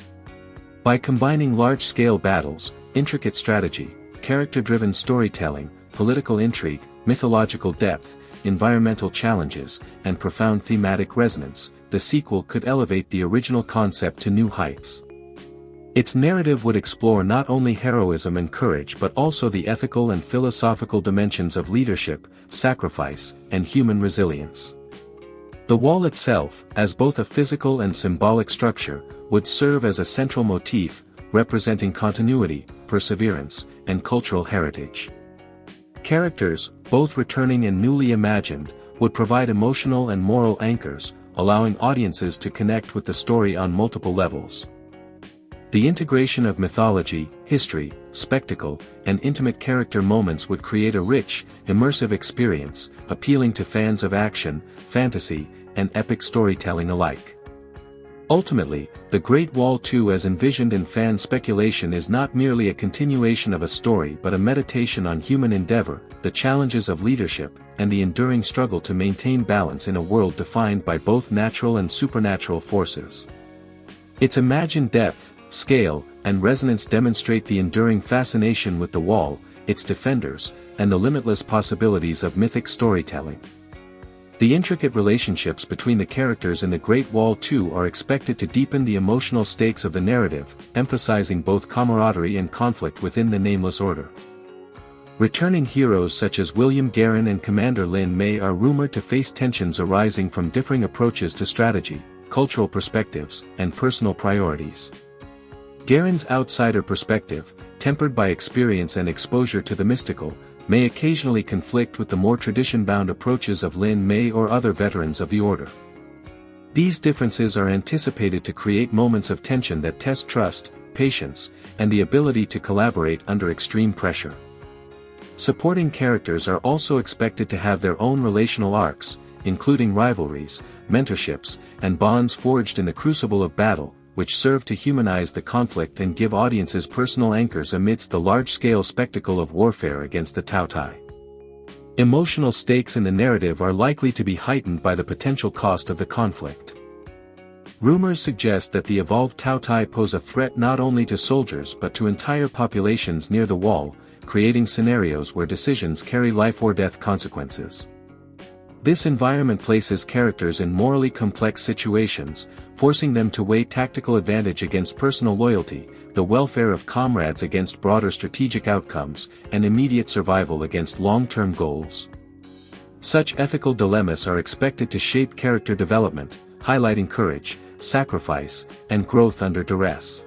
By combining large-scale battles, intricate strategy, character-driven storytelling, political intrigue, mythological depth, environmental challenges, and profound thematic resonance, the sequel could elevate the original concept to new heights. Its narrative would explore not only heroism and courage but also the ethical and philosophical dimensions of leadership, sacrifice, and human resilience. The wall itself, as both a physical and symbolic structure, would serve as a central motif, representing continuity, perseverance, and cultural heritage. Characters, both returning and newly imagined, would provide emotional and moral anchors, allowing audiences to connect with the story on multiple levels. The integration of mythology, history, spectacle, and intimate character moments would create a rich, immersive experience, appealing to fans of action, fantasy, and epic storytelling alike. Ultimately, The Great Wall 2 as envisioned in fan speculation is not merely a continuation of a story but a meditation on human endeavor, the challenges of leadership, and the enduring struggle to maintain balance in a world defined by both natural and supernatural forces. Its imagined depth, scale, and resonance demonstrate the enduring fascination with the wall, its defenders, and the limitless possibilities of mythic storytelling. The intricate relationships between the characters in The Great Wall 2 are expected to deepen the emotional stakes of the narrative, emphasizing both camaraderie and conflict within the Nameless Order. Returning heroes such as William Guerin and Commander Lin May are rumored to face tensions arising from differing approaches to strategy, cultural perspectives, and personal priorities. Guerin's outsider perspective, tempered by experience and exposure to the mystical, may occasionally conflict with the more tradition-bound approaches of Lin May or other veterans of the Order. These differences are anticipated to create moments of tension that test trust, patience, and the ability to collaborate under extreme pressure. Supporting characters are also expected to have their own relational arcs, including rivalries, mentorships, and bonds forged in the crucible of battle, which serve to humanize the conflict and give audiences personal anchors amidst the large-scale spectacle of warfare against the Tao Tai. Emotional stakes in the narrative are likely to be heightened by the potential cost of the conflict. Rumors suggest that the evolved Tao Tai pose a threat not only to soldiers but to entire populations near the wall, creating scenarios where decisions carry life or death consequences. This environment places characters in morally complex situations, forcing them to weigh tactical advantage against personal loyalty, the welfare of comrades against broader strategic outcomes, and immediate survival against long-term goals. Such ethical dilemmas are expected to shape character development, highlighting courage, sacrifice, and growth under duress.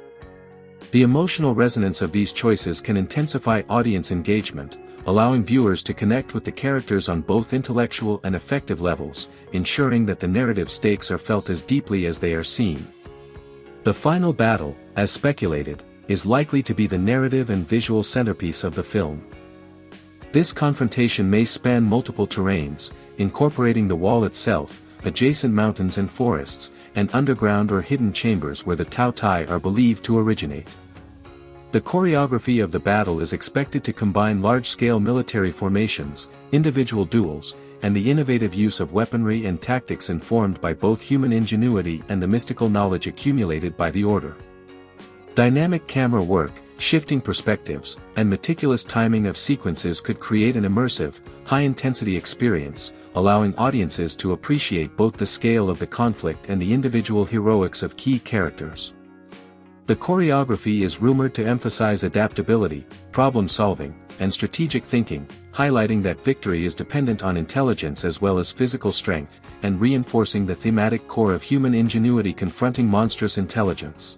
The emotional resonance of these choices can intensify audience engagement, allowing viewers to connect with the characters on both intellectual and affective levels, ensuring that the narrative stakes are felt as deeply as they are seen. The final battle, as speculated, is likely to be the narrative and visual centerpiece of the film. This confrontation may span multiple terrains, incorporating the wall itself, adjacent mountains and forests, and underground or hidden chambers where the Tao Tai are believed to originate. The choreography of the battle is expected to combine large-scale military formations, individual duels, and the innovative use of weaponry and tactics informed by both human ingenuity and the mystical knowledge accumulated by the Order. Dynamic camera work, shifting perspectives, and meticulous timing of sequences could create an immersive, high-intensity experience, allowing audiences to appreciate both the scale of the conflict and the individual heroics of key characters. The choreography is rumored to emphasize adaptability, problem-solving, and strategic thinking, highlighting that victory is dependent on intelligence as well as physical strength, and reinforcing the thematic core of human ingenuity confronting monstrous intelligence.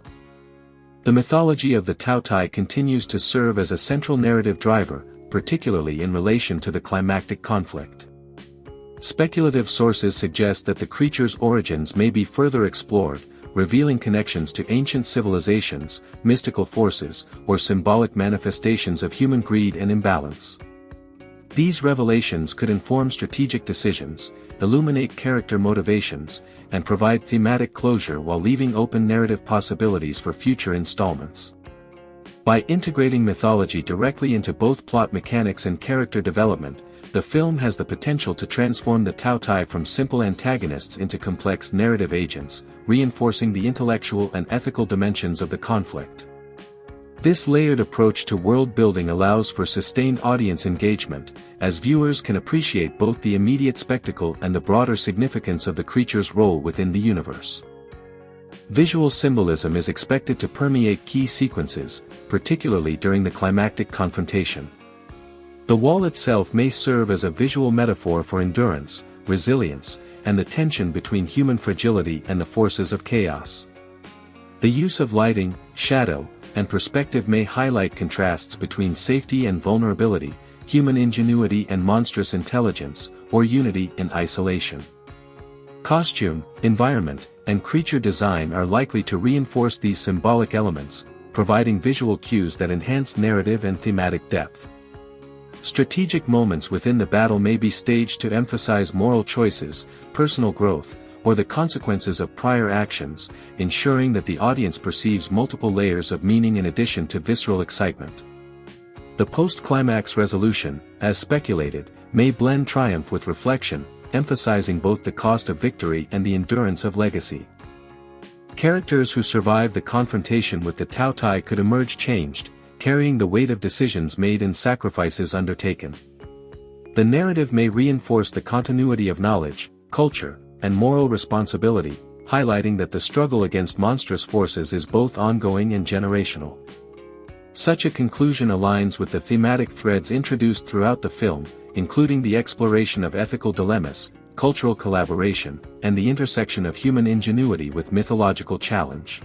The mythology of the Taotai continues to serve as a central narrative driver, particularly in relation to the climactic conflict. Speculative sources suggest that the creature's origins may be further explored, revealing connections to ancient civilizations, mystical forces, or symbolic manifestations of human greed and imbalance. These revelations could inform strategic decisions, illuminate character motivations, and provide thematic closure while leaving open narrative possibilities for future installments. By integrating mythology directly into both plot mechanics and character development, the film has the potential to transform the Taotai from simple antagonists into complex narrative agents, reinforcing the intellectual and ethical dimensions of the conflict. This layered approach to world-building allows for sustained audience engagement, as viewers can appreciate both the immediate spectacle and the broader significance of the creature's role within the universe. Visual symbolism is expected to permeate key sequences, particularly during the climactic confrontation. The wall itself may serve as a visual metaphor for endurance, resilience, and the tension between human fragility and the forces of chaos. The use of lighting, shadow, and perspective may highlight contrasts between safety and vulnerability, human ingenuity and monstrous intelligence, or unity and isolation. Costume, environment, and creature design are likely to reinforce these symbolic elements, providing visual cues that enhance narrative and thematic depth. Strategic moments within the battle may be staged to emphasize moral choices, personal growth, or the consequences of prior actions, ensuring that the audience perceives multiple layers of meaning in addition to visceral excitement. The post-climax resolution, as speculated, may blend triumph with reflection, emphasizing both the cost of victory and the endurance of legacy. Characters who survive the confrontation with the Taotai could emerge changed, carrying the weight of decisions made and sacrifices undertaken. The narrative may reinforce the continuity of knowledge, culture, and moral responsibility, highlighting that the struggle against monstrous forces is both ongoing and generational. Such a conclusion aligns with the thematic threads introduced throughout the film, including the exploration of ethical dilemmas, cultural collaboration, and the intersection of human ingenuity with mythological challenge.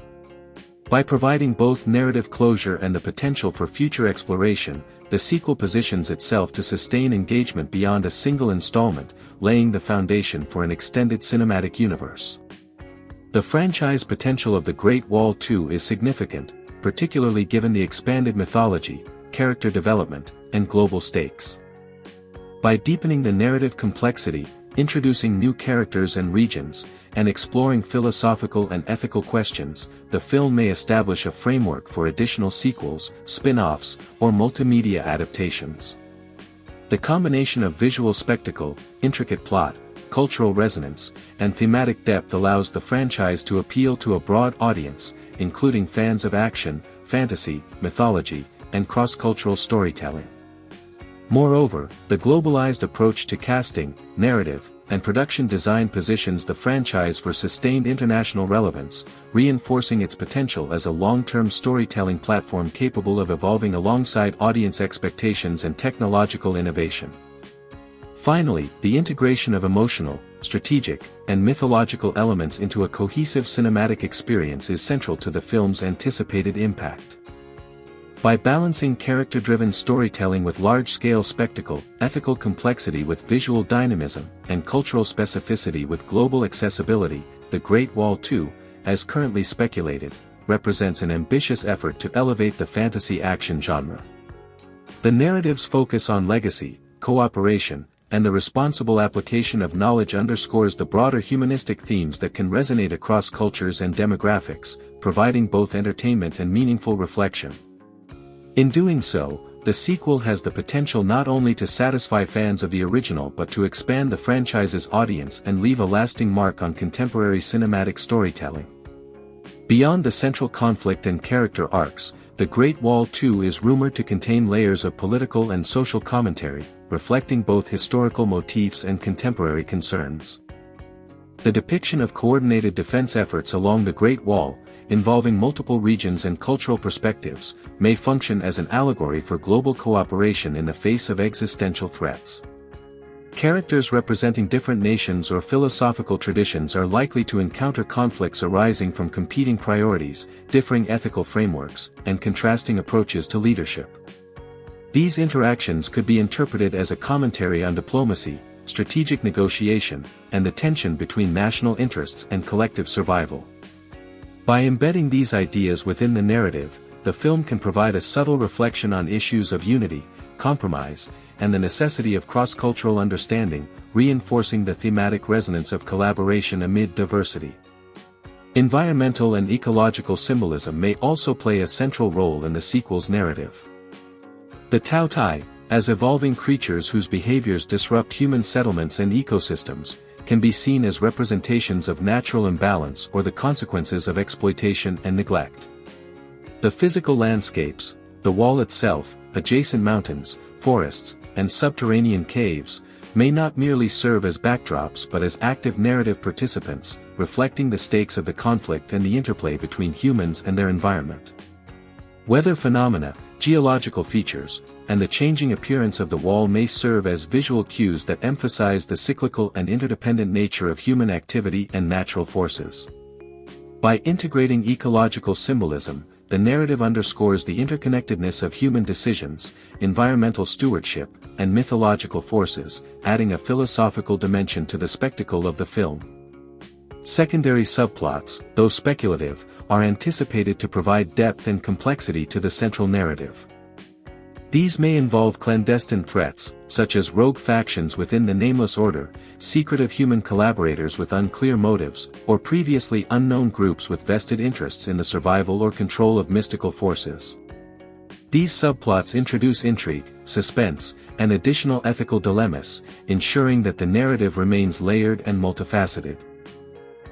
By providing both narrative closure and the potential for future exploration, the sequel positions itself to sustain engagement beyond a single installment, laying the foundation for an extended cinematic universe. The franchise potential of The Great Wall 2 is significant, particularly given the expanded mythology, character development, and global stakes. By deepening the narrative complexity, introducing new characters and regions, and exploring philosophical and ethical questions, the film may establish a framework for additional sequels, spin-offs, or multimedia adaptations. The combination of visual spectacle, intricate plot, cultural resonance, and thematic depth allows the franchise to appeal to a broad audience, including fans of action, fantasy, mythology, and cross-cultural storytelling. Moreover, the globalized approach to casting, narrative, and production design positions the franchise for sustained international relevance, reinforcing its potential as a long-term storytelling platform capable of evolving alongside audience expectations and technological innovation. Finally, the integration of emotional, strategic, and mythological elements into a cohesive cinematic experience is central to the film's anticipated impact. By balancing character-driven storytelling with large-scale spectacle, ethical complexity with visual dynamism, and cultural specificity with global accessibility, The Great Wall 2, as currently speculated, represents an ambitious effort to elevate the fantasy action genre. The narrative's focus on legacy, cooperation, and the responsible application of knowledge underscores the broader humanistic themes that can resonate across cultures and demographics, providing both entertainment and meaningful reflection. In doing so, the sequel has the potential not only to satisfy fans of the original but to expand the franchise's audience and leave a lasting mark on contemporary cinematic storytelling. Beyond the central conflict and character arcs, The Great Wall 2 is rumored to contain layers of political and social commentary, reflecting both historical motifs and contemporary concerns. The depiction of coordinated defense efforts along the Great Wall, involving multiple regions and cultural perspectives, may function as an allegory for global cooperation in the face of existential threats. Characters representing different nations or philosophical traditions are likely to encounter conflicts arising from competing priorities, differing ethical frameworks, and contrasting approaches to leadership. These interactions could be interpreted as a commentary on diplomacy, strategic negotiation, and the tension between national interests and collective survival. By embedding these ideas within the narrative, the film can provide a subtle reflection on issues of unity, compromise, and the necessity of cross-cultural understanding, reinforcing the thematic resonance of collaboration amid diversity. Environmental and ecological symbolism may also play a central role in the sequel's narrative. The Tao Tai, as evolving creatures whose behaviors disrupt human settlements and ecosystems, can be seen as representations of natural imbalance or the consequences of exploitation and neglect. The physical landscapes, the wall itself, adjacent mountains, forests, and subterranean caves, may not merely serve as backdrops but as active narrative participants, reflecting the stakes of the conflict and the interplay between humans and their environment. Weather phenomena, geological features, and the changing appearance of the wall may serve as visual cues that emphasize the cyclical and interdependent nature of human activity and natural forces. By integrating ecological symbolism, the narrative underscores the interconnectedness of human decisions, environmental stewardship, and mythological forces, adding a philosophical dimension to the spectacle of the film. Secondary subplots, though speculative, are anticipated to provide depth and complexity to the central narrative. These may involve clandestine threats, such as rogue factions within the Nameless Order, secretive human collaborators with unclear motives, or previously unknown groups with vested interests in the survival or control of mystical forces. These subplots introduce intrigue, suspense, and additional ethical dilemmas, ensuring that the narrative remains layered and multifaceted.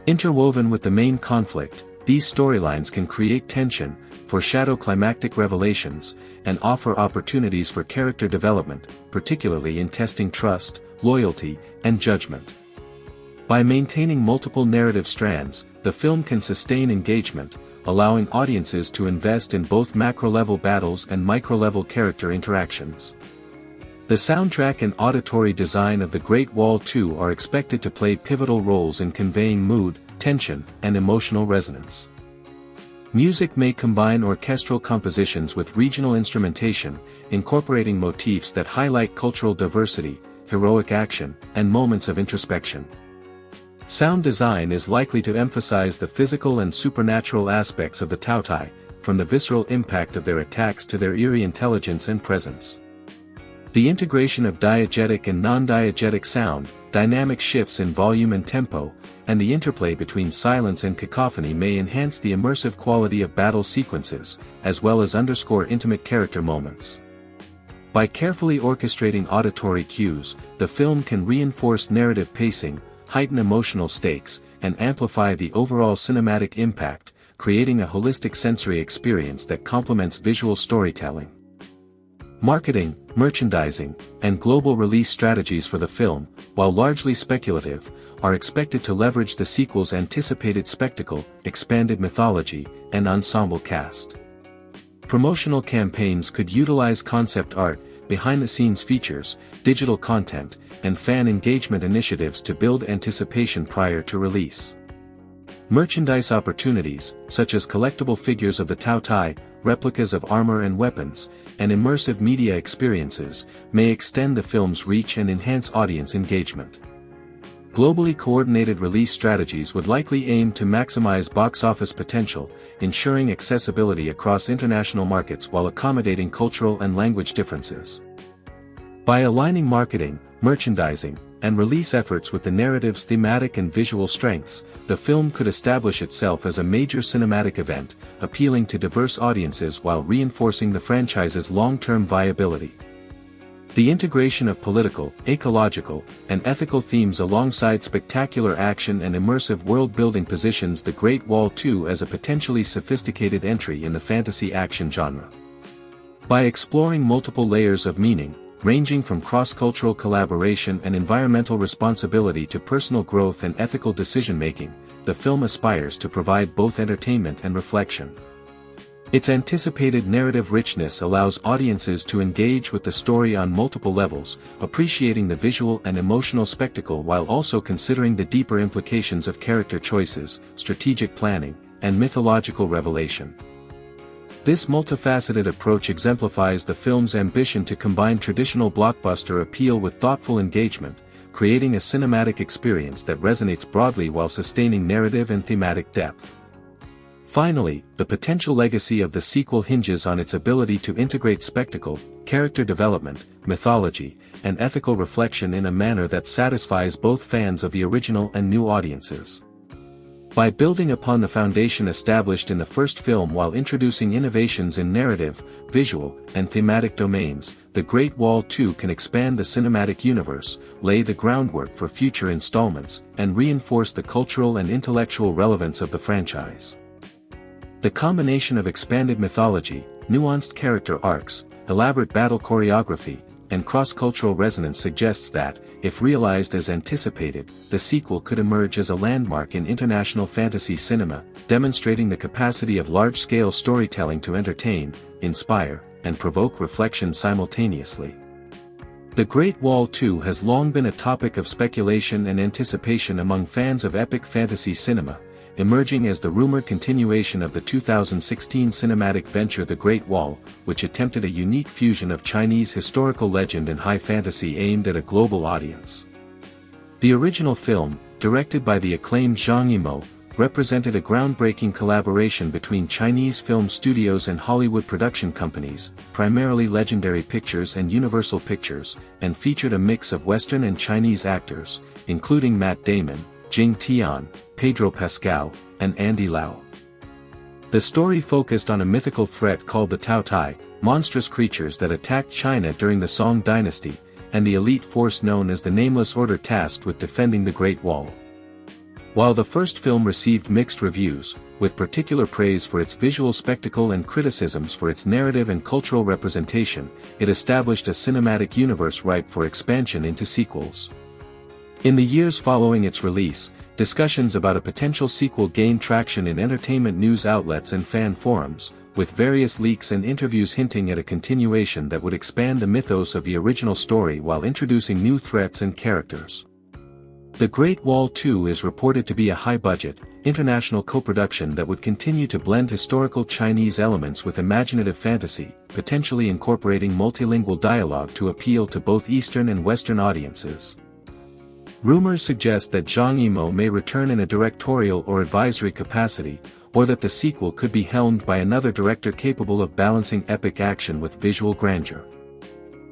Interwoven with the main conflict, these storylines can create tension, foreshadow climactic revelations, and offer opportunities for character development, particularly in testing trust, loyalty, and judgment. By maintaining multiple narrative strands, the film can sustain engagement, allowing audiences to invest in both macro-level battles and micro-level character interactions. The soundtrack and auditory design of The Great Wall 2 are expected to play pivotal roles in conveying mood, tension, and emotional resonance. Music may combine orchestral compositions with regional instrumentation, incorporating motifs that highlight cultural diversity, heroic action, and moments of introspection. Sound design is likely to emphasize the physical and supernatural aspects of the Tao Tai, from the visceral impact of their attacks to their eerie intelligence and presence. The integration of diegetic and non-diegetic sound, dynamic shifts in volume and tempo, and the interplay between silence and cacophony may enhance the immersive quality of battle sequences, as well as underscore intimate character moments. By carefully orchestrating auditory cues, the film can reinforce narrative pacing, heighten emotional stakes, and amplify the overall cinematic impact, creating a holistic sensory experience that complements visual storytelling. Marketing, merchandising, and global release strategies for the film, while largely speculative, are expected to leverage the sequel's anticipated spectacle, expanded mythology, and ensemble cast. Promotional campaigns could utilize concept art, behind-the-scenes features, digital content, and fan engagement initiatives to build anticipation prior to release. Merchandise opportunities, such as collectible figures of the Tao Tai, replicas of armor and weapons, and immersive media experiences, may extend the film's reach and enhance audience engagement. Globally coordinated release strategies would likely aim to maximize box office potential, ensuring accessibility across international markets while accommodating cultural and language differences. By aligning marketing, merchandising, and release efforts with the narrative's thematic and visual strengths, the film could establish itself as a major cinematic event, appealing to diverse audiences while reinforcing the franchise's long-term viability. The integration of political, ecological, and ethical themes alongside spectacular action and immersive world-building positions The Great Wall 2 as a potentially sophisticated entry in the fantasy action genre. By exploring multiple layers of meaning, ranging from cross-cultural collaboration and environmental responsibility to personal growth and ethical decision-making. The film aspires to provide both entertainment and reflection. Its anticipated narrative richness allows audiences to engage with the story on multiple levels, appreciating the visual and emotional spectacle while also considering the deeper implications of character choices, strategic planning, and mythological revelation. This multifaceted approach exemplifies the film's ambition to combine traditional blockbuster appeal with thoughtful engagement, creating a cinematic experience that resonates broadly while sustaining narrative and thematic depth. Finally, the potential legacy of the sequel hinges on its ability to integrate spectacle, character development, mythology, and ethical reflection in a manner that satisfies both fans of the original and new audiences. By building upon the foundation established in the first film while introducing innovations in narrative, visual, and thematic domains, The Great Wall 2 can expand the cinematic universe, lay the groundwork for future installments, and reinforce the cultural and intellectual relevance of the franchise. The combination of expanded mythology, nuanced character arcs, elaborate battle choreography, and cross-cultural resonance suggests that, if realized as anticipated, the sequel could emerge as a landmark in international fantasy cinema, demonstrating the capacity of large-scale storytelling to entertain, inspire, and provoke reflection simultaneously. The Great Wall 2 has long been a topic of speculation and anticipation among fans of epic fantasy cinema, emerging as the rumored continuation of the 2016 cinematic venture The Great Wall, which attempted a unique fusion of Chinese historical legend and high fantasy aimed at a global audience. The original film, directed by the acclaimed Zhang Yimou, represented a groundbreaking collaboration between Chinese film studios and Hollywood production companies, primarily Legendary Pictures and Universal Pictures, and featured a mix of Western and Chinese actors, including Matt Damon, Jing Tian, Pedro Pascal, and Andy Lau. The story focused on a mythical threat called the Tao Tai, monstrous creatures that attacked China during the Song dynasty, and the elite force known as the Nameless Order tasked with defending the Great Wall. While the first film received mixed reviews, with particular praise for its visual spectacle and criticisms for its narrative and cultural representation, it established a cinematic universe ripe for expansion into sequels. In the years following its release, discussions about a potential sequel gained traction in entertainment news outlets and fan forums, with various leaks and interviews hinting at a continuation that would expand the mythos of the original story while introducing new threats and characters. The Great Wall 2 is reported to be a high-budget, international co-production that would continue to blend historical Chinese elements with imaginative fantasy, potentially incorporating multilingual dialogue to appeal to both Eastern and Western audiences. Rumors suggest that Zhang Yimou may return in a directorial or advisory capacity, or that the sequel could be helmed by another director capable of balancing epic action with visual grandeur.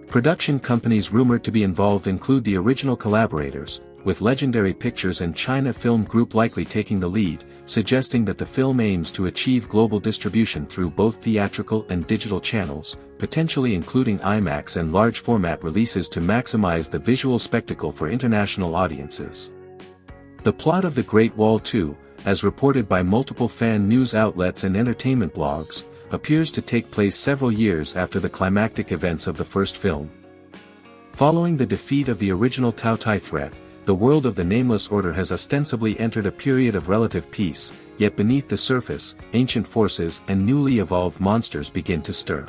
Production companies rumored to be involved include the original collaborators, with Legendary Pictures and China Film Group likely taking the lead, suggesting that the film aims to achieve global distribution through both theatrical and digital channels, potentially including IMAX and large-format releases to maximize the visual spectacle for international audiences. The plot of The Great Wall 2, as reported by multiple fan news outlets and entertainment blogs, appears to take place several years after the climactic events of the first film. Following the defeat of the original Tao Tai threat, the world of the Nameless Order has ostensibly entered a period of relative peace, yet beneath the surface, ancient forces and newly evolved monsters begin to stir.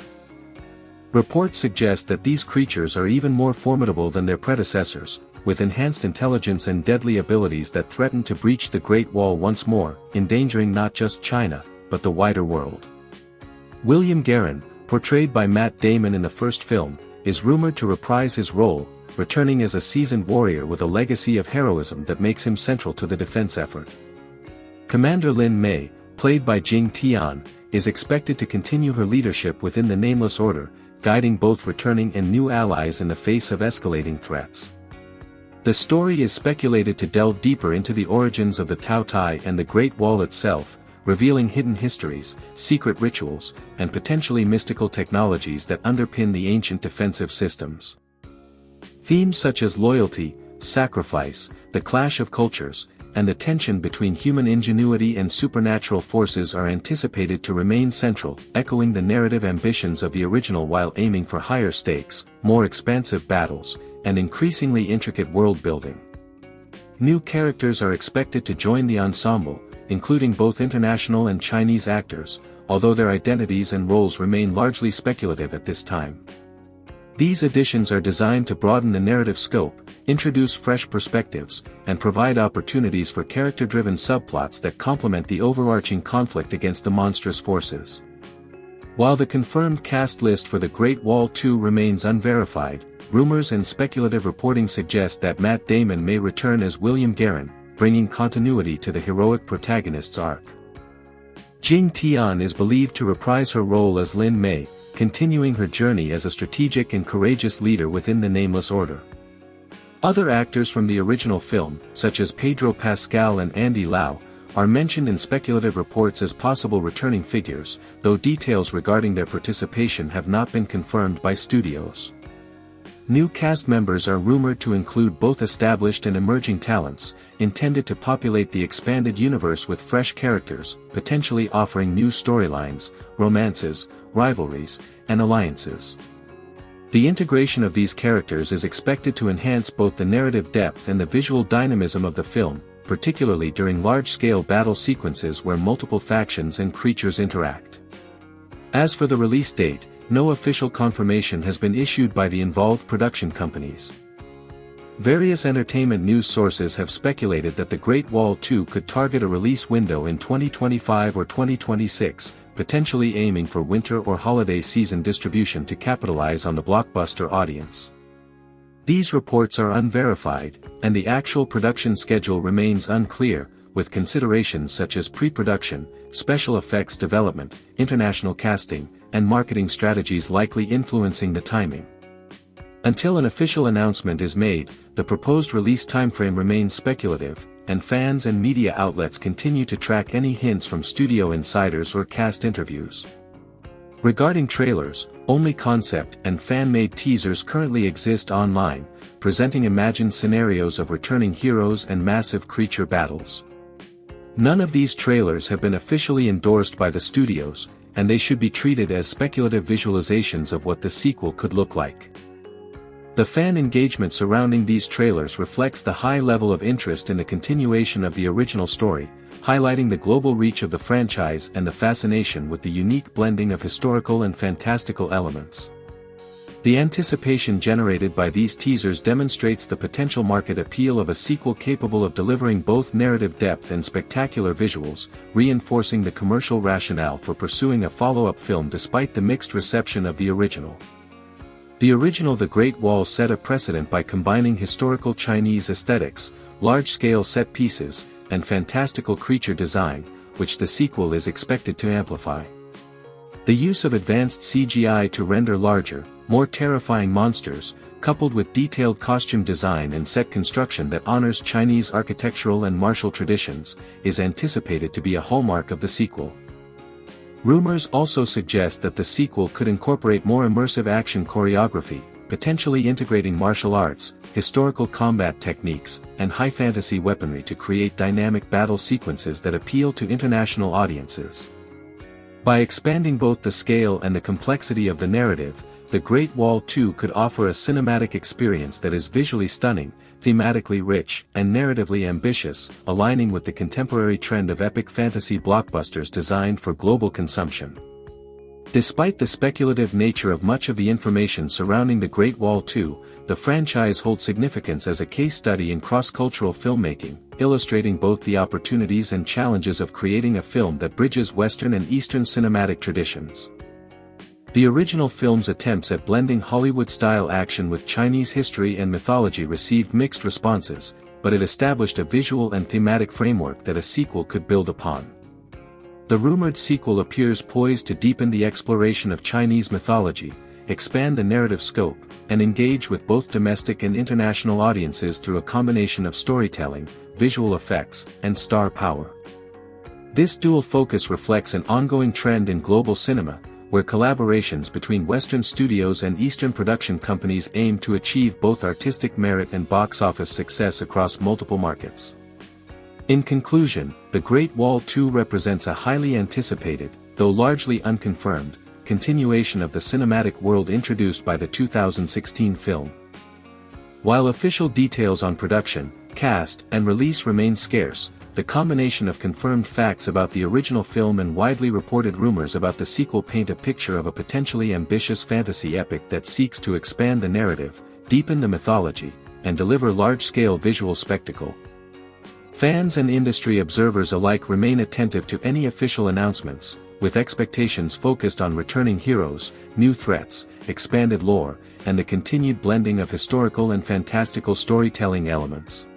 Reports suggest that these creatures are even more formidable than their predecessors, with enhanced intelligence and deadly abilities that threaten to breach the Great Wall once more, endangering not just China, but the wider world. William Guerin, portrayed by Matt Damon in the first film, is rumored to reprise his role, returning as a seasoned warrior with a legacy of heroism that makes him central to the defense effort. Commander Lin Mei, played by Jing Tian, is expected to continue her leadership within the Nameless Order, guiding both returning and new allies in the face of escalating threats. The story is speculated to delve deeper into the origins of the Tao Tai and the Great Wall itself, revealing hidden histories, secret rituals, and potentially mystical technologies that underpin the ancient defensive systems. Themes such as loyalty, sacrifice, the clash of cultures, and the tension between human ingenuity and supernatural forces are anticipated to remain central, echoing the narrative ambitions of the original while aiming for higher stakes, more expansive battles, and increasingly intricate world-building. New characters are expected to join the ensemble, including both international and Chinese actors, although their identities and roles remain largely speculative at this time. These additions are designed to broaden the narrative scope, introduce fresh perspectives, and provide opportunities for character-driven subplots that complement the overarching conflict against the monstrous forces. While the confirmed cast list for The Great Wall 2 remains unverified, rumors and speculative reporting suggest that Matt Damon may return as William Garren, bringing continuity to the heroic protagonist's arc. Jing Tian is believed to reprise her role as Lin Mei, continuing her journey as a strategic and courageous leader within the Nameless Order. Other actors from the original film, such as Pedro Pascal and Andy Lau, are mentioned in speculative reports as possible returning figures, though details regarding their participation have not been confirmed by studios. New cast members are rumored to include both established and emerging talents, intended to populate the expanded universe with fresh characters, potentially offering new storylines, romances, rivalries, and alliances. The integration of these characters is expected to enhance both the narrative depth and the visual dynamism of the film, particularly during large-scale battle sequences where multiple factions and creatures interact. As for the release date, no official confirmation has been issued by the involved production companies. Various entertainment news sources have speculated that The Great Wall 2 could target a release window in 2025 or 2026, potentially aiming for winter or holiday season distribution to capitalize on the blockbuster audience. These reports are unverified, and the actual production schedule remains unclear, with considerations such as pre-production, special effects development, international casting, and marketing strategies likely influencing the timing. Until an official announcement is made, the proposed release timeframe remains speculative, and fans and media outlets continue to track any hints from studio insiders or cast interviews. Regarding trailers, only concept and fan-made teasers currently exist online, presenting imagined scenarios of returning heroes and massive creature battles. None of these trailers have been officially endorsed by the studios, and they should be treated as speculative visualizations of what the sequel could look like. The fan engagement surrounding these trailers reflects the high level of interest in the continuation of the original story, highlighting the global reach of the franchise and the fascination with the unique blending of historical and fantastical elements. The anticipation generated by these teasers demonstrates the potential market appeal of a sequel capable of delivering both narrative depth and spectacular visuals, reinforcing the commercial rationale for pursuing a follow-up film despite the mixed reception of the original. The original The Great Wall set a precedent by combining historical Chinese aesthetics, large-scale set pieces, and fantastical creature design, which the sequel is expected to amplify. The use of advanced CGI to render larger, more terrifying monsters, coupled with detailed costume design and set construction that honors Chinese architectural and martial traditions, is anticipated to be a hallmark of the sequel. Rumors also suggest that the sequel could incorporate more immersive action choreography, potentially integrating martial arts, historical combat techniques, and high fantasy weaponry to create dynamic battle sequences that appeal to international audiences. By expanding both the scale and the complexity of the narrative, The Great Wall 2 could offer a cinematic experience that is visually stunning, thematically rich, and narratively ambitious, aligning with the contemporary trend of epic fantasy blockbusters designed for global consumption. Despite the speculative nature of much of the information surrounding The Great Wall 2, the franchise holds significance as a case study in cross-cultural filmmaking, illustrating both the opportunities and challenges of creating a film that bridges Western and Eastern cinematic traditions. The original film's attempts at blending Hollywood-style action with Chinese history and mythology received mixed responses, but it established a visual and thematic framework that a sequel could build upon. The rumored sequel appears poised to deepen the exploration of Chinese mythology, expand the narrative scope, and engage with both domestic and international audiences through a combination of storytelling, visual effects, and star power. This dual focus reflects an ongoing trend in global cinema, where collaborations between Western studios and Eastern production companies aim to achieve both artistic merit and box office success across multiple markets. In conclusion, The Great Wall 2 represents a highly anticipated, though largely unconfirmed, continuation of the cinematic world introduced by the 2016 film. While official details on production, cast, and release remain scarce, the combination of confirmed facts about the original film and widely reported rumors about the sequel paint a picture of a potentially ambitious fantasy epic that seeks to expand the narrative, deepen the mythology, and deliver large-scale visual spectacle. Fans and industry observers alike remain attentive to any official announcements, with expectations focused on returning heroes, new threats, expanded lore, and the continued blending of historical and fantastical storytelling elements.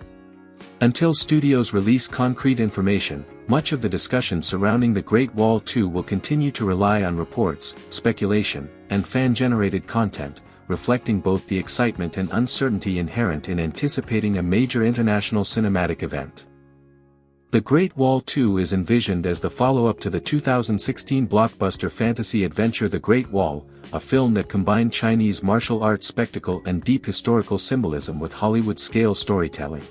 Until studios release concrete information, much of the discussion surrounding The Great Wall 2 will continue to rely on reports, speculation, and fan-generated content, reflecting both the excitement and uncertainty inherent in anticipating a major international cinematic event. The Great Wall 2 is envisioned as the follow-up to the 2016 blockbuster fantasy adventure The Great Wall, a film that combined Chinese martial arts spectacle and deep historical symbolism with Hollywood-scale storytelling.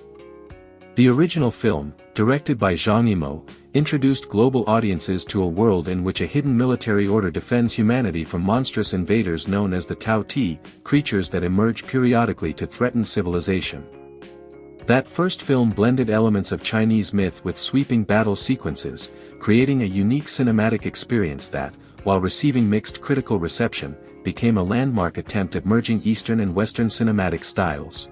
The original film, directed by Zhang Yimou, introduced global audiences to a world in which a hidden military order defends humanity from monstrous invaders known as the Tao Ti, creatures that emerge periodically to threaten civilization. That first film blended elements of Chinese myth with sweeping battle sequences, creating a unique cinematic experience that, while receiving mixed critical reception, became a landmark attempt at merging Eastern and Western cinematic styles.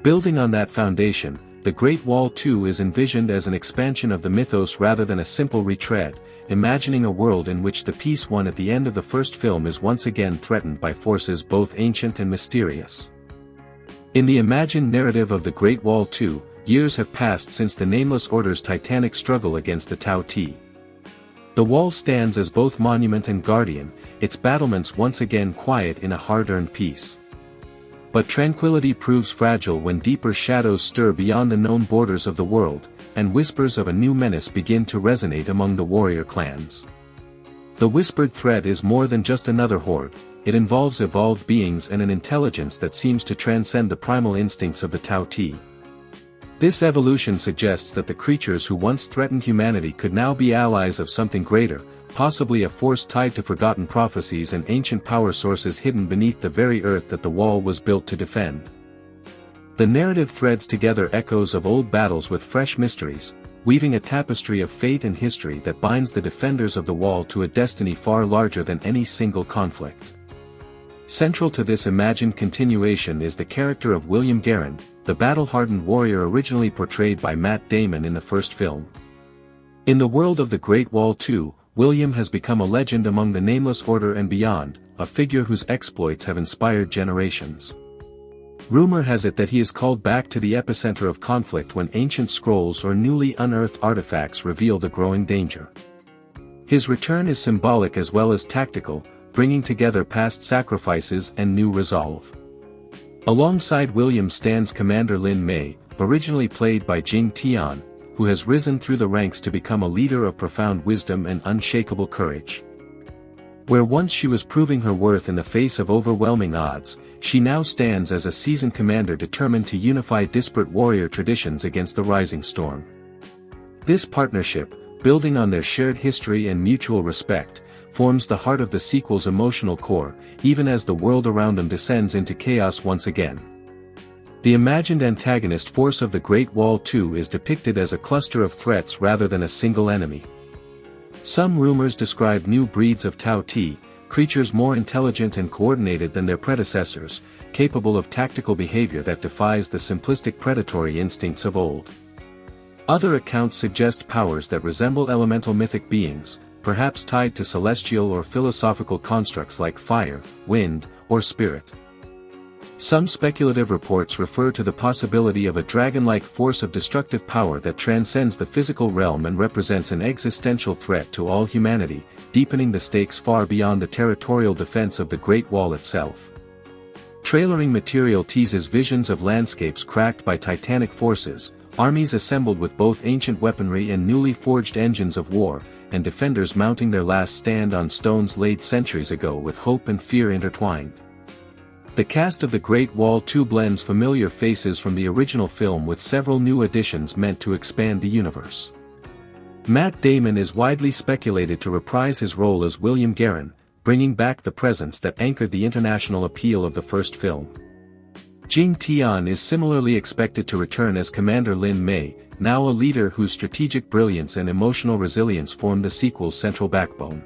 Building on that foundation, The Great Wall 2 is envisioned as an expansion of the mythos rather than a simple retread, imagining a world in which the peace won at the end of the first film is once again threatened by forces both ancient and mysterious. In the imagined narrative of The Great Wall 2, years have passed since the Nameless Order's titanic struggle against the Tao Ti. The wall stands as both monument and guardian, its battlements once again quiet in a hard-earned peace. But tranquility proves fragile when deeper shadows stir beyond the known borders of the world, and whispers of a new menace begin to resonate among the warrior clans. The whispered threat is more than just another horde, it involves evolved beings and an intelligence that seems to transcend the primal instincts of the Tao Ti. This evolution suggests that the creatures who once threatened humanity could now be allies of something greater, possibly a force tied to forgotten prophecies and ancient power sources hidden beneath the very earth that the wall was built to defend. The narrative threads together echoes of old battles with fresh mysteries, weaving a tapestry of fate and history that binds the defenders of the wall to a destiny far larger than any single conflict. Central to this imagined continuation is the character of William Garand, the battle-hardened warrior originally portrayed by Matt Damon in the first film. In the world of The Great Wall 2, William has become a legend among the Nameless Order and beyond, a figure whose exploits have inspired generations. Rumor has it that he is called back to the epicenter of conflict when ancient scrolls or newly unearthed artifacts reveal the growing danger. His return is symbolic as well as tactical, bringing together past sacrifices and new resolve. Alongside William stands Commander Lin Mei, originally played by Jing Tian, who has risen through the ranks to become a leader of profound wisdom and unshakable courage. Where once she was proving her worth in the face of overwhelming odds, she now stands as a seasoned commander determined to unify disparate warrior traditions against the rising storm. This partnership, building on their shared history and mutual respect, forms the heart of the sequel's emotional core, even as the world around them descends into chaos once again. The imagined antagonist force of The Great Wall 2 is depicted as a cluster of threats rather than a single enemy. Some rumors describe new breeds of Tao Ti, creatures more intelligent and coordinated than their predecessors, capable of tactical behavior that defies the simplistic predatory instincts of old. Other accounts suggest powers that resemble elemental mythic beings, perhaps tied to celestial or philosophical constructs like fire, wind, or spirit. Some speculative reports refer to the possibility of a dragon-like force of destructive power that transcends the physical realm and represents an existential threat to all humanity, deepening the stakes far beyond the territorial defense of the Great Wall itself. Trailering material teases visions of landscapes cracked by titanic forces, armies assembled with both ancient weaponry and newly forged engines of war, and defenders mounting their last stand on stones laid centuries ago with hope and fear intertwined. The cast of The Great Wall 2 blends familiar faces from the original film with several new additions meant to expand the universe. Matt Damon is widely speculated to reprise his role as William Garren, bringing back the presence that anchored the international appeal of the first film. Jing Tian is similarly expected to return as Commander Lin Mei, now a leader whose strategic brilliance and emotional resilience form the sequel's central backbone.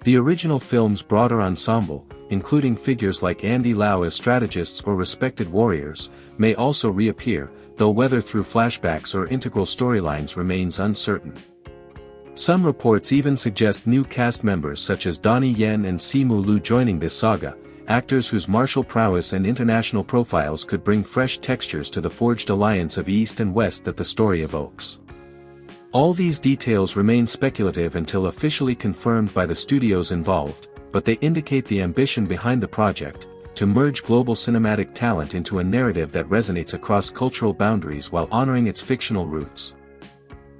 The original film's broader ensemble, including figures like Andy Lau as strategists or respected warriors, may also reappear, though whether through flashbacks or integral storylines remains uncertain. Some reports even suggest new cast members such as Donnie Yen and Simu Liu joining this saga, actors whose martial prowess and international profiles could bring fresh textures to the forged alliance of East and West that the story evokes. All these details remain speculative until officially confirmed by the studios involved, but they indicate the ambition behind the project, to merge global cinematic talent into a narrative that resonates across cultural boundaries while honoring its fictional roots.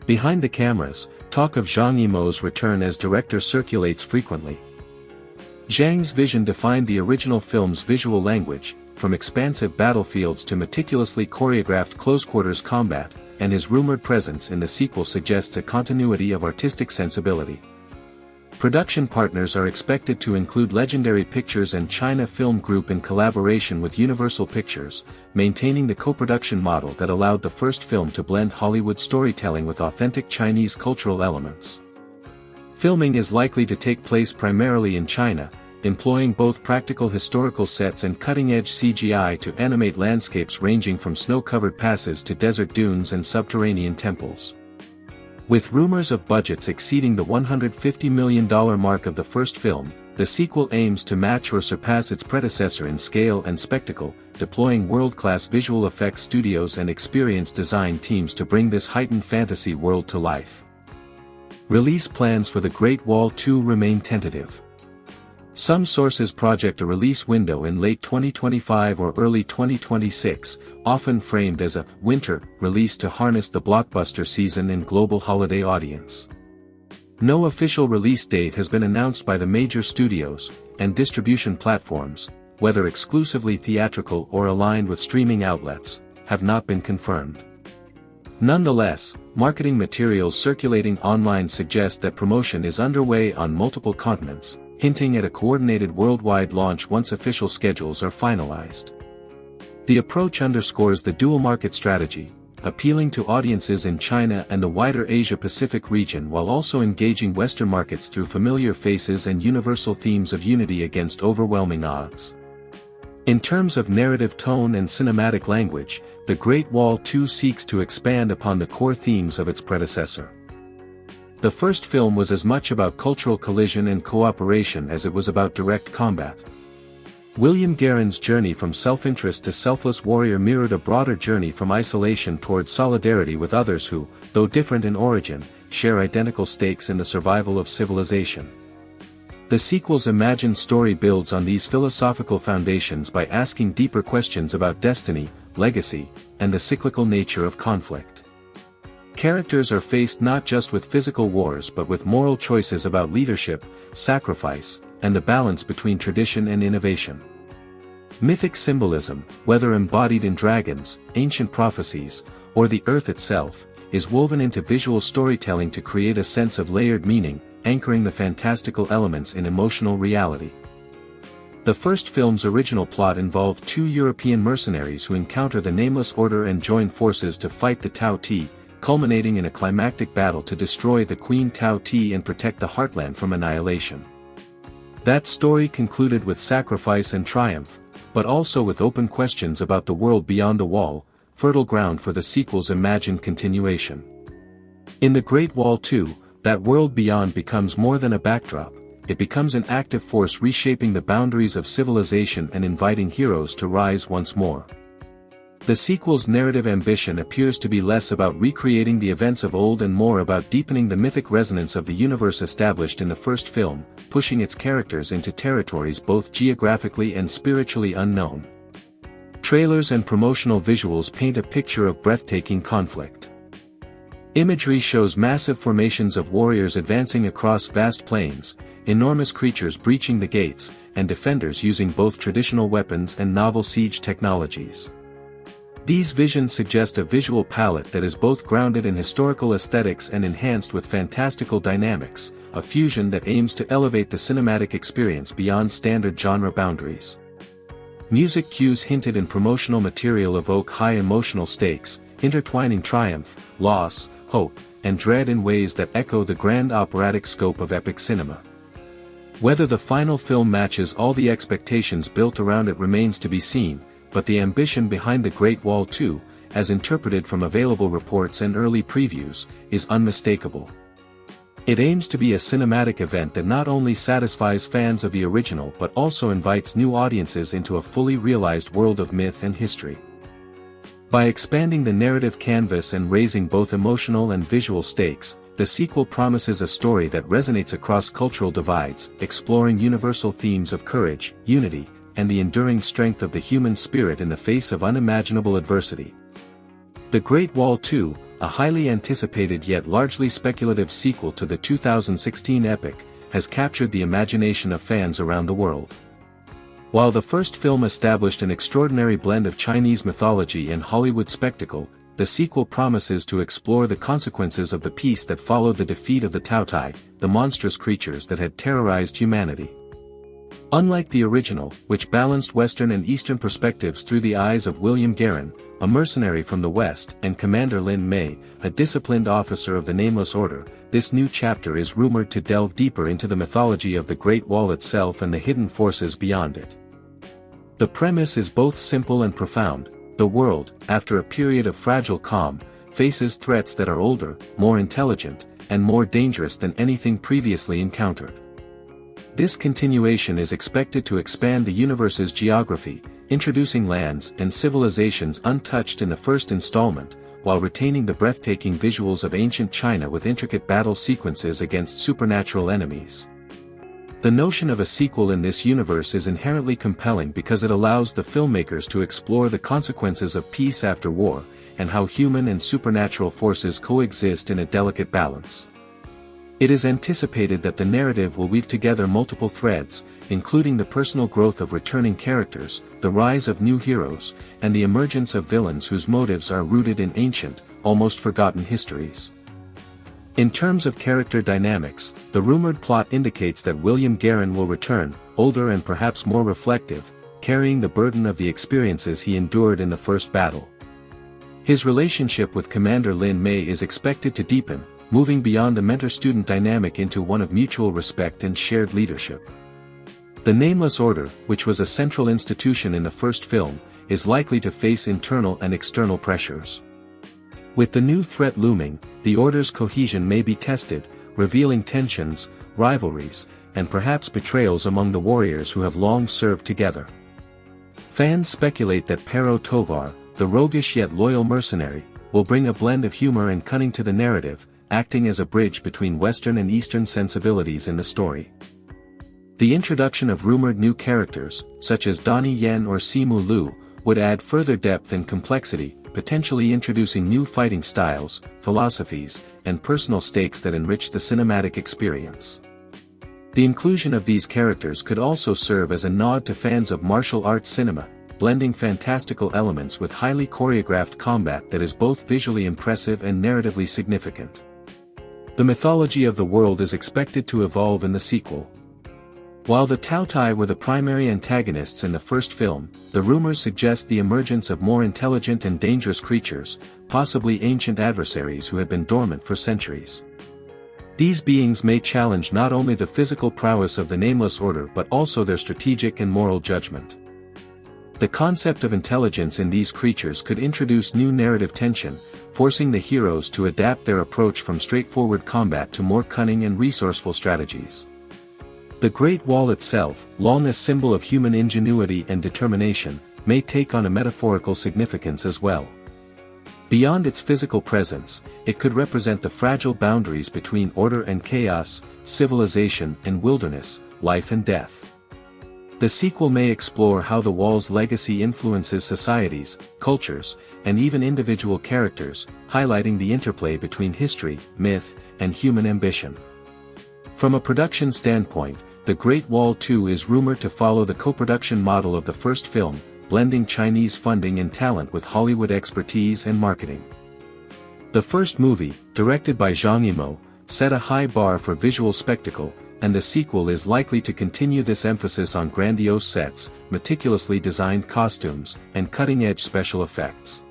Behind the cameras, talk of Zhang Yimou's return as director circulates frequently. Zhang's vision defined the original film's visual language, from expansive battlefields to meticulously choreographed close-quarters combat, and his rumored presence in the sequel suggests a continuity of artistic sensibility. Production partners are expected to include Legendary Pictures and China Film Group in collaboration with Universal Pictures, maintaining the co-production model that allowed the first film to blend Hollywood storytelling with authentic Chinese cultural elements. Filming is likely to take place primarily in China, employing both practical historical sets and cutting-edge CGI to animate landscapes ranging from snow-covered passes to desert dunes and subterranean temples. With rumors of budgets exceeding the $150 million mark of the first film, the sequel aims to match or surpass its predecessor in scale and spectacle, deploying world-class visual effects studios and experienced design teams to bring this heightened fantasy world to life. Release plans for The Great Wall 2 remain tentative. Some sources project a release window in late 2025 or early 2026, often framed as a winter release to harness the blockbuster season and global holiday audience. No official release date has been announced by the major studios, and distribution platforms, whether exclusively theatrical or aligned with streaming outlets, have not been confirmed. Nonetheless, marketing materials circulating online suggest that promotion is underway on multiple continents, hinting at a coordinated worldwide launch once official schedules are finalized. The approach underscores the dual market strategy, appealing to audiences in China and the wider Asia-Pacific region while also engaging Western markets through familiar faces and universal themes of unity against overwhelming odds. In terms of narrative tone and cinematic language, The Great Wall 2 seeks to expand upon the core themes of its predecessor. The first film was as much about cultural collision and cooperation as it was about direct combat. William Garren's journey from self-interest to selfless warrior mirrored a broader journey from isolation toward solidarity with others who, though different in origin, share identical stakes in the survival of civilization. The sequel's imagined story builds on these philosophical foundations by asking deeper questions about destiny, legacy, and the cyclical nature of conflict. Characters are faced not just with physical wars but with moral choices about leadership, sacrifice, and the balance between tradition and innovation. Mythic symbolism, whether embodied in dragons, ancient prophecies, or the earth itself, is woven into visual storytelling to create a sense of layered meaning, anchoring the fantastical elements in emotional reality. The first film's original plot involved two European mercenaries who encounter the Nameless Order and join forces to fight the Tao Ti, culminating in a climactic battle to destroy the Queen Tao Ti and protect the Heartland from annihilation. That story concluded with sacrifice and triumph, but also with open questions about the world beyond the wall, fertile ground for the sequel's imagined continuation. In The Great Wall 2, that world beyond becomes more than a backdrop, it becomes an active force reshaping the boundaries of civilization and inviting heroes to rise once more. The sequel's narrative ambition appears to be less about recreating the events of old and more about deepening the mythic resonance of the universe established in the first film, pushing its characters into territories both geographically and spiritually unknown. Trailers and promotional visuals paint a picture of breathtaking conflict. Imagery shows massive formations of warriors advancing across vast plains, enormous creatures breaching the gates, and defenders using both traditional weapons and novel siege technologies. These visions suggest a visual palette that is both grounded in historical aesthetics and enhanced with fantastical dynamics, a fusion that aims to elevate the cinematic experience beyond standard genre boundaries. Music cues hinted in promotional material evoke high emotional stakes, intertwining triumph, loss, hope, and dread in ways that echo the grand operatic scope of epic cinema. Whether the final film matches all the expectations built around it remains to be seen, but the ambition behind The Great Wall 2, as interpreted from available reports and early previews, is unmistakable. It aims to be a cinematic event that not only satisfies fans of the original but also invites new audiences into a fully realized world of myth and history. By expanding the narrative canvas and raising both emotional and visual stakes, the sequel promises a story that resonates across cultural divides, exploring universal themes of courage, unity, and the enduring strength of the human spirit in the face of unimaginable adversity. The Great Wall 2, a highly anticipated yet largely speculative sequel to the 2016 epic, has captured the imagination of fans around the world. While the first film established an extraordinary blend of Chinese mythology and Hollywood spectacle, the sequel promises to explore the consequences of the peace that followed the defeat of the Taotai, the monstrous creatures that had terrorized humanity. Unlike the original, which balanced Western and Eastern perspectives through the eyes of William Guerin, a mercenary from the West, and Commander Lin Mei, a disciplined officer of the Nameless Order, this new chapter is rumored to delve deeper into the mythology of the Great Wall itself and the hidden forces beyond it. The premise is both simple and profound. The world, after a period of fragile calm, faces threats that are older, more intelligent, and more dangerous than anything previously encountered. This continuation is expected to expand the universe's geography, introducing lands and civilizations untouched in the first installment, while retaining the breathtaking visuals of ancient China with intricate battle sequences against supernatural enemies. The notion of a sequel in this universe is inherently compelling because it allows the filmmakers to explore the consequences of peace after war, and how human and supernatural forces coexist in a delicate balance. It is anticipated that the narrative will weave together multiple threads, including the personal growth of returning characters, the rise of new heroes, and the emergence of villains whose motives are rooted in ancient, almost forgotten histories. In terms of character dynamics, the rumored plot indicates that William Guerin will return, older and perhaps more reflective, carrying the burden of the experiences he endured in the first battle. His relationship with Commander Lin Mei is expected to deepen, moving beyond the mentor-student dynamic into one of mutual respect and shared leadership. The Nameless Order, which was a central institution in the first film, is likely to face internal and external pressures. With the new threat looming, the Order's cohesion may be tested, revealing tensions, rivalries, and perhaps betrayals among the warriors who have long served together. Fans speculate that Pero Tovar, the roguish yet loyal mercenary, will bring a blend of humor and cunning to the narrative, acting as a bridge between Western and Eastern sensibilities in the story. The introduction of rumored new characters, such as Donnie Yen or Simu Liu, would add further depth and complexity, potentially introducing new fighting styles, philosophies, and personal stakes that enrich the cinematic experience. The inclusion of these characters could also serve as a nod to fans of martial arts cinema, blending fantastical elements with highly choreographed combat that is both visually impressive and narratively significant. The mythology of the world is expected to evolve in the sequel. While the Taotai were the primary antagonists in the first film, the rumors suggest the emergence of more intelligent and dangerous creatures, possibly ancient adversaries who had been dormant for centuries. These beings may challenge not only the physical prowess of the Nameless Order but also their strategic and moral judgment. The concept of intelligence in these creatures could introduce new narrative tension, forcing the heroes to adapt their approach from straightforward combat to more cunning and resourceful strategies. The Great Wall itself, long a symbol of human ingenuity and determination, may take on a metaphorical significance as well. Beyond its physical presence, it could represent the fragile boundaries between order and chaos, civilization and wilderness, life and death. The sequel may explore how the wall's legacy influences societies, cultures, and even individual characters, highlighting the interplay between history, myth, and human ambition. From a production standpoint, The Great Wall 2 is rumored to follow the co-production model of the first film, blending Chinese funding and talent with Hollywood expertise and marketing. The first movie, directed by Zhang Yimou, set a high bar for visual spectacle, and the sequel is likely to continue this emphasis on grandiose sets, meticulously designed costumes, and cutting-edge special effects.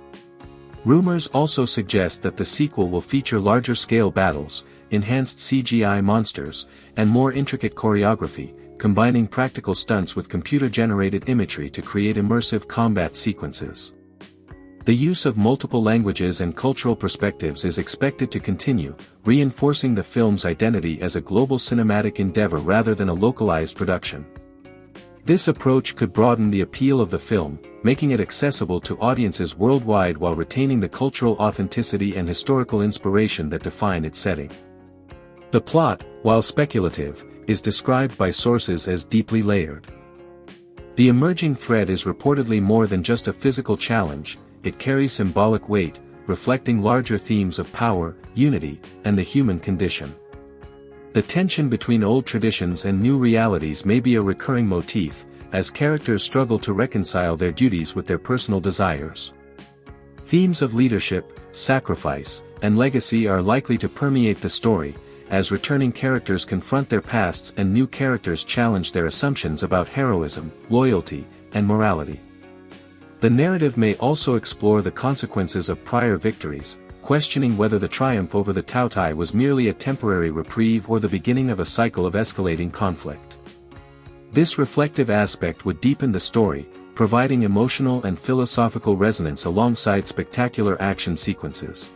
Rumors also suggest that the sequel will feature larger-scale battles, enhanced CGI monsters, and more intricate choreography, combining practical stunts with computer-generated imagery to create immersive combat sequences. The use of multiple languages and cultural perspectives is expected to continue, reinforcing the film's identity as a global cinematic endeavor rather than a localized production. This approach could broaden the appeal of the film, making it accessible to audiences worldwide while retaining the cultural authenticity and historical inspiration that define its setting. The plot, while speculative, is described by sources as deeply layered. The emerging threat is reportedly more than just a physical challenge. It carries symbolic weight, reflecting larger themes of power, unity, and the human condition. The tension between old traditions and new realities may be a recurring motif, as characters struggle to reconcile their duties with their personal desires. Themes of leadership, sacrifice, and legacy are likely to permeate the story, as returning characters confront their pasts and new characters challenge their assumptions about heroism, loyalty, and morality. The narrative may also explore the consequences of prior victories, questioning whether the triumph over the Taotai was merely a temporary reprieve or the beginning of a cycle of escalating conflict. This reflective aspect would deepen the story, providing emotional and philosophical resonance alongside spectacular action sequences.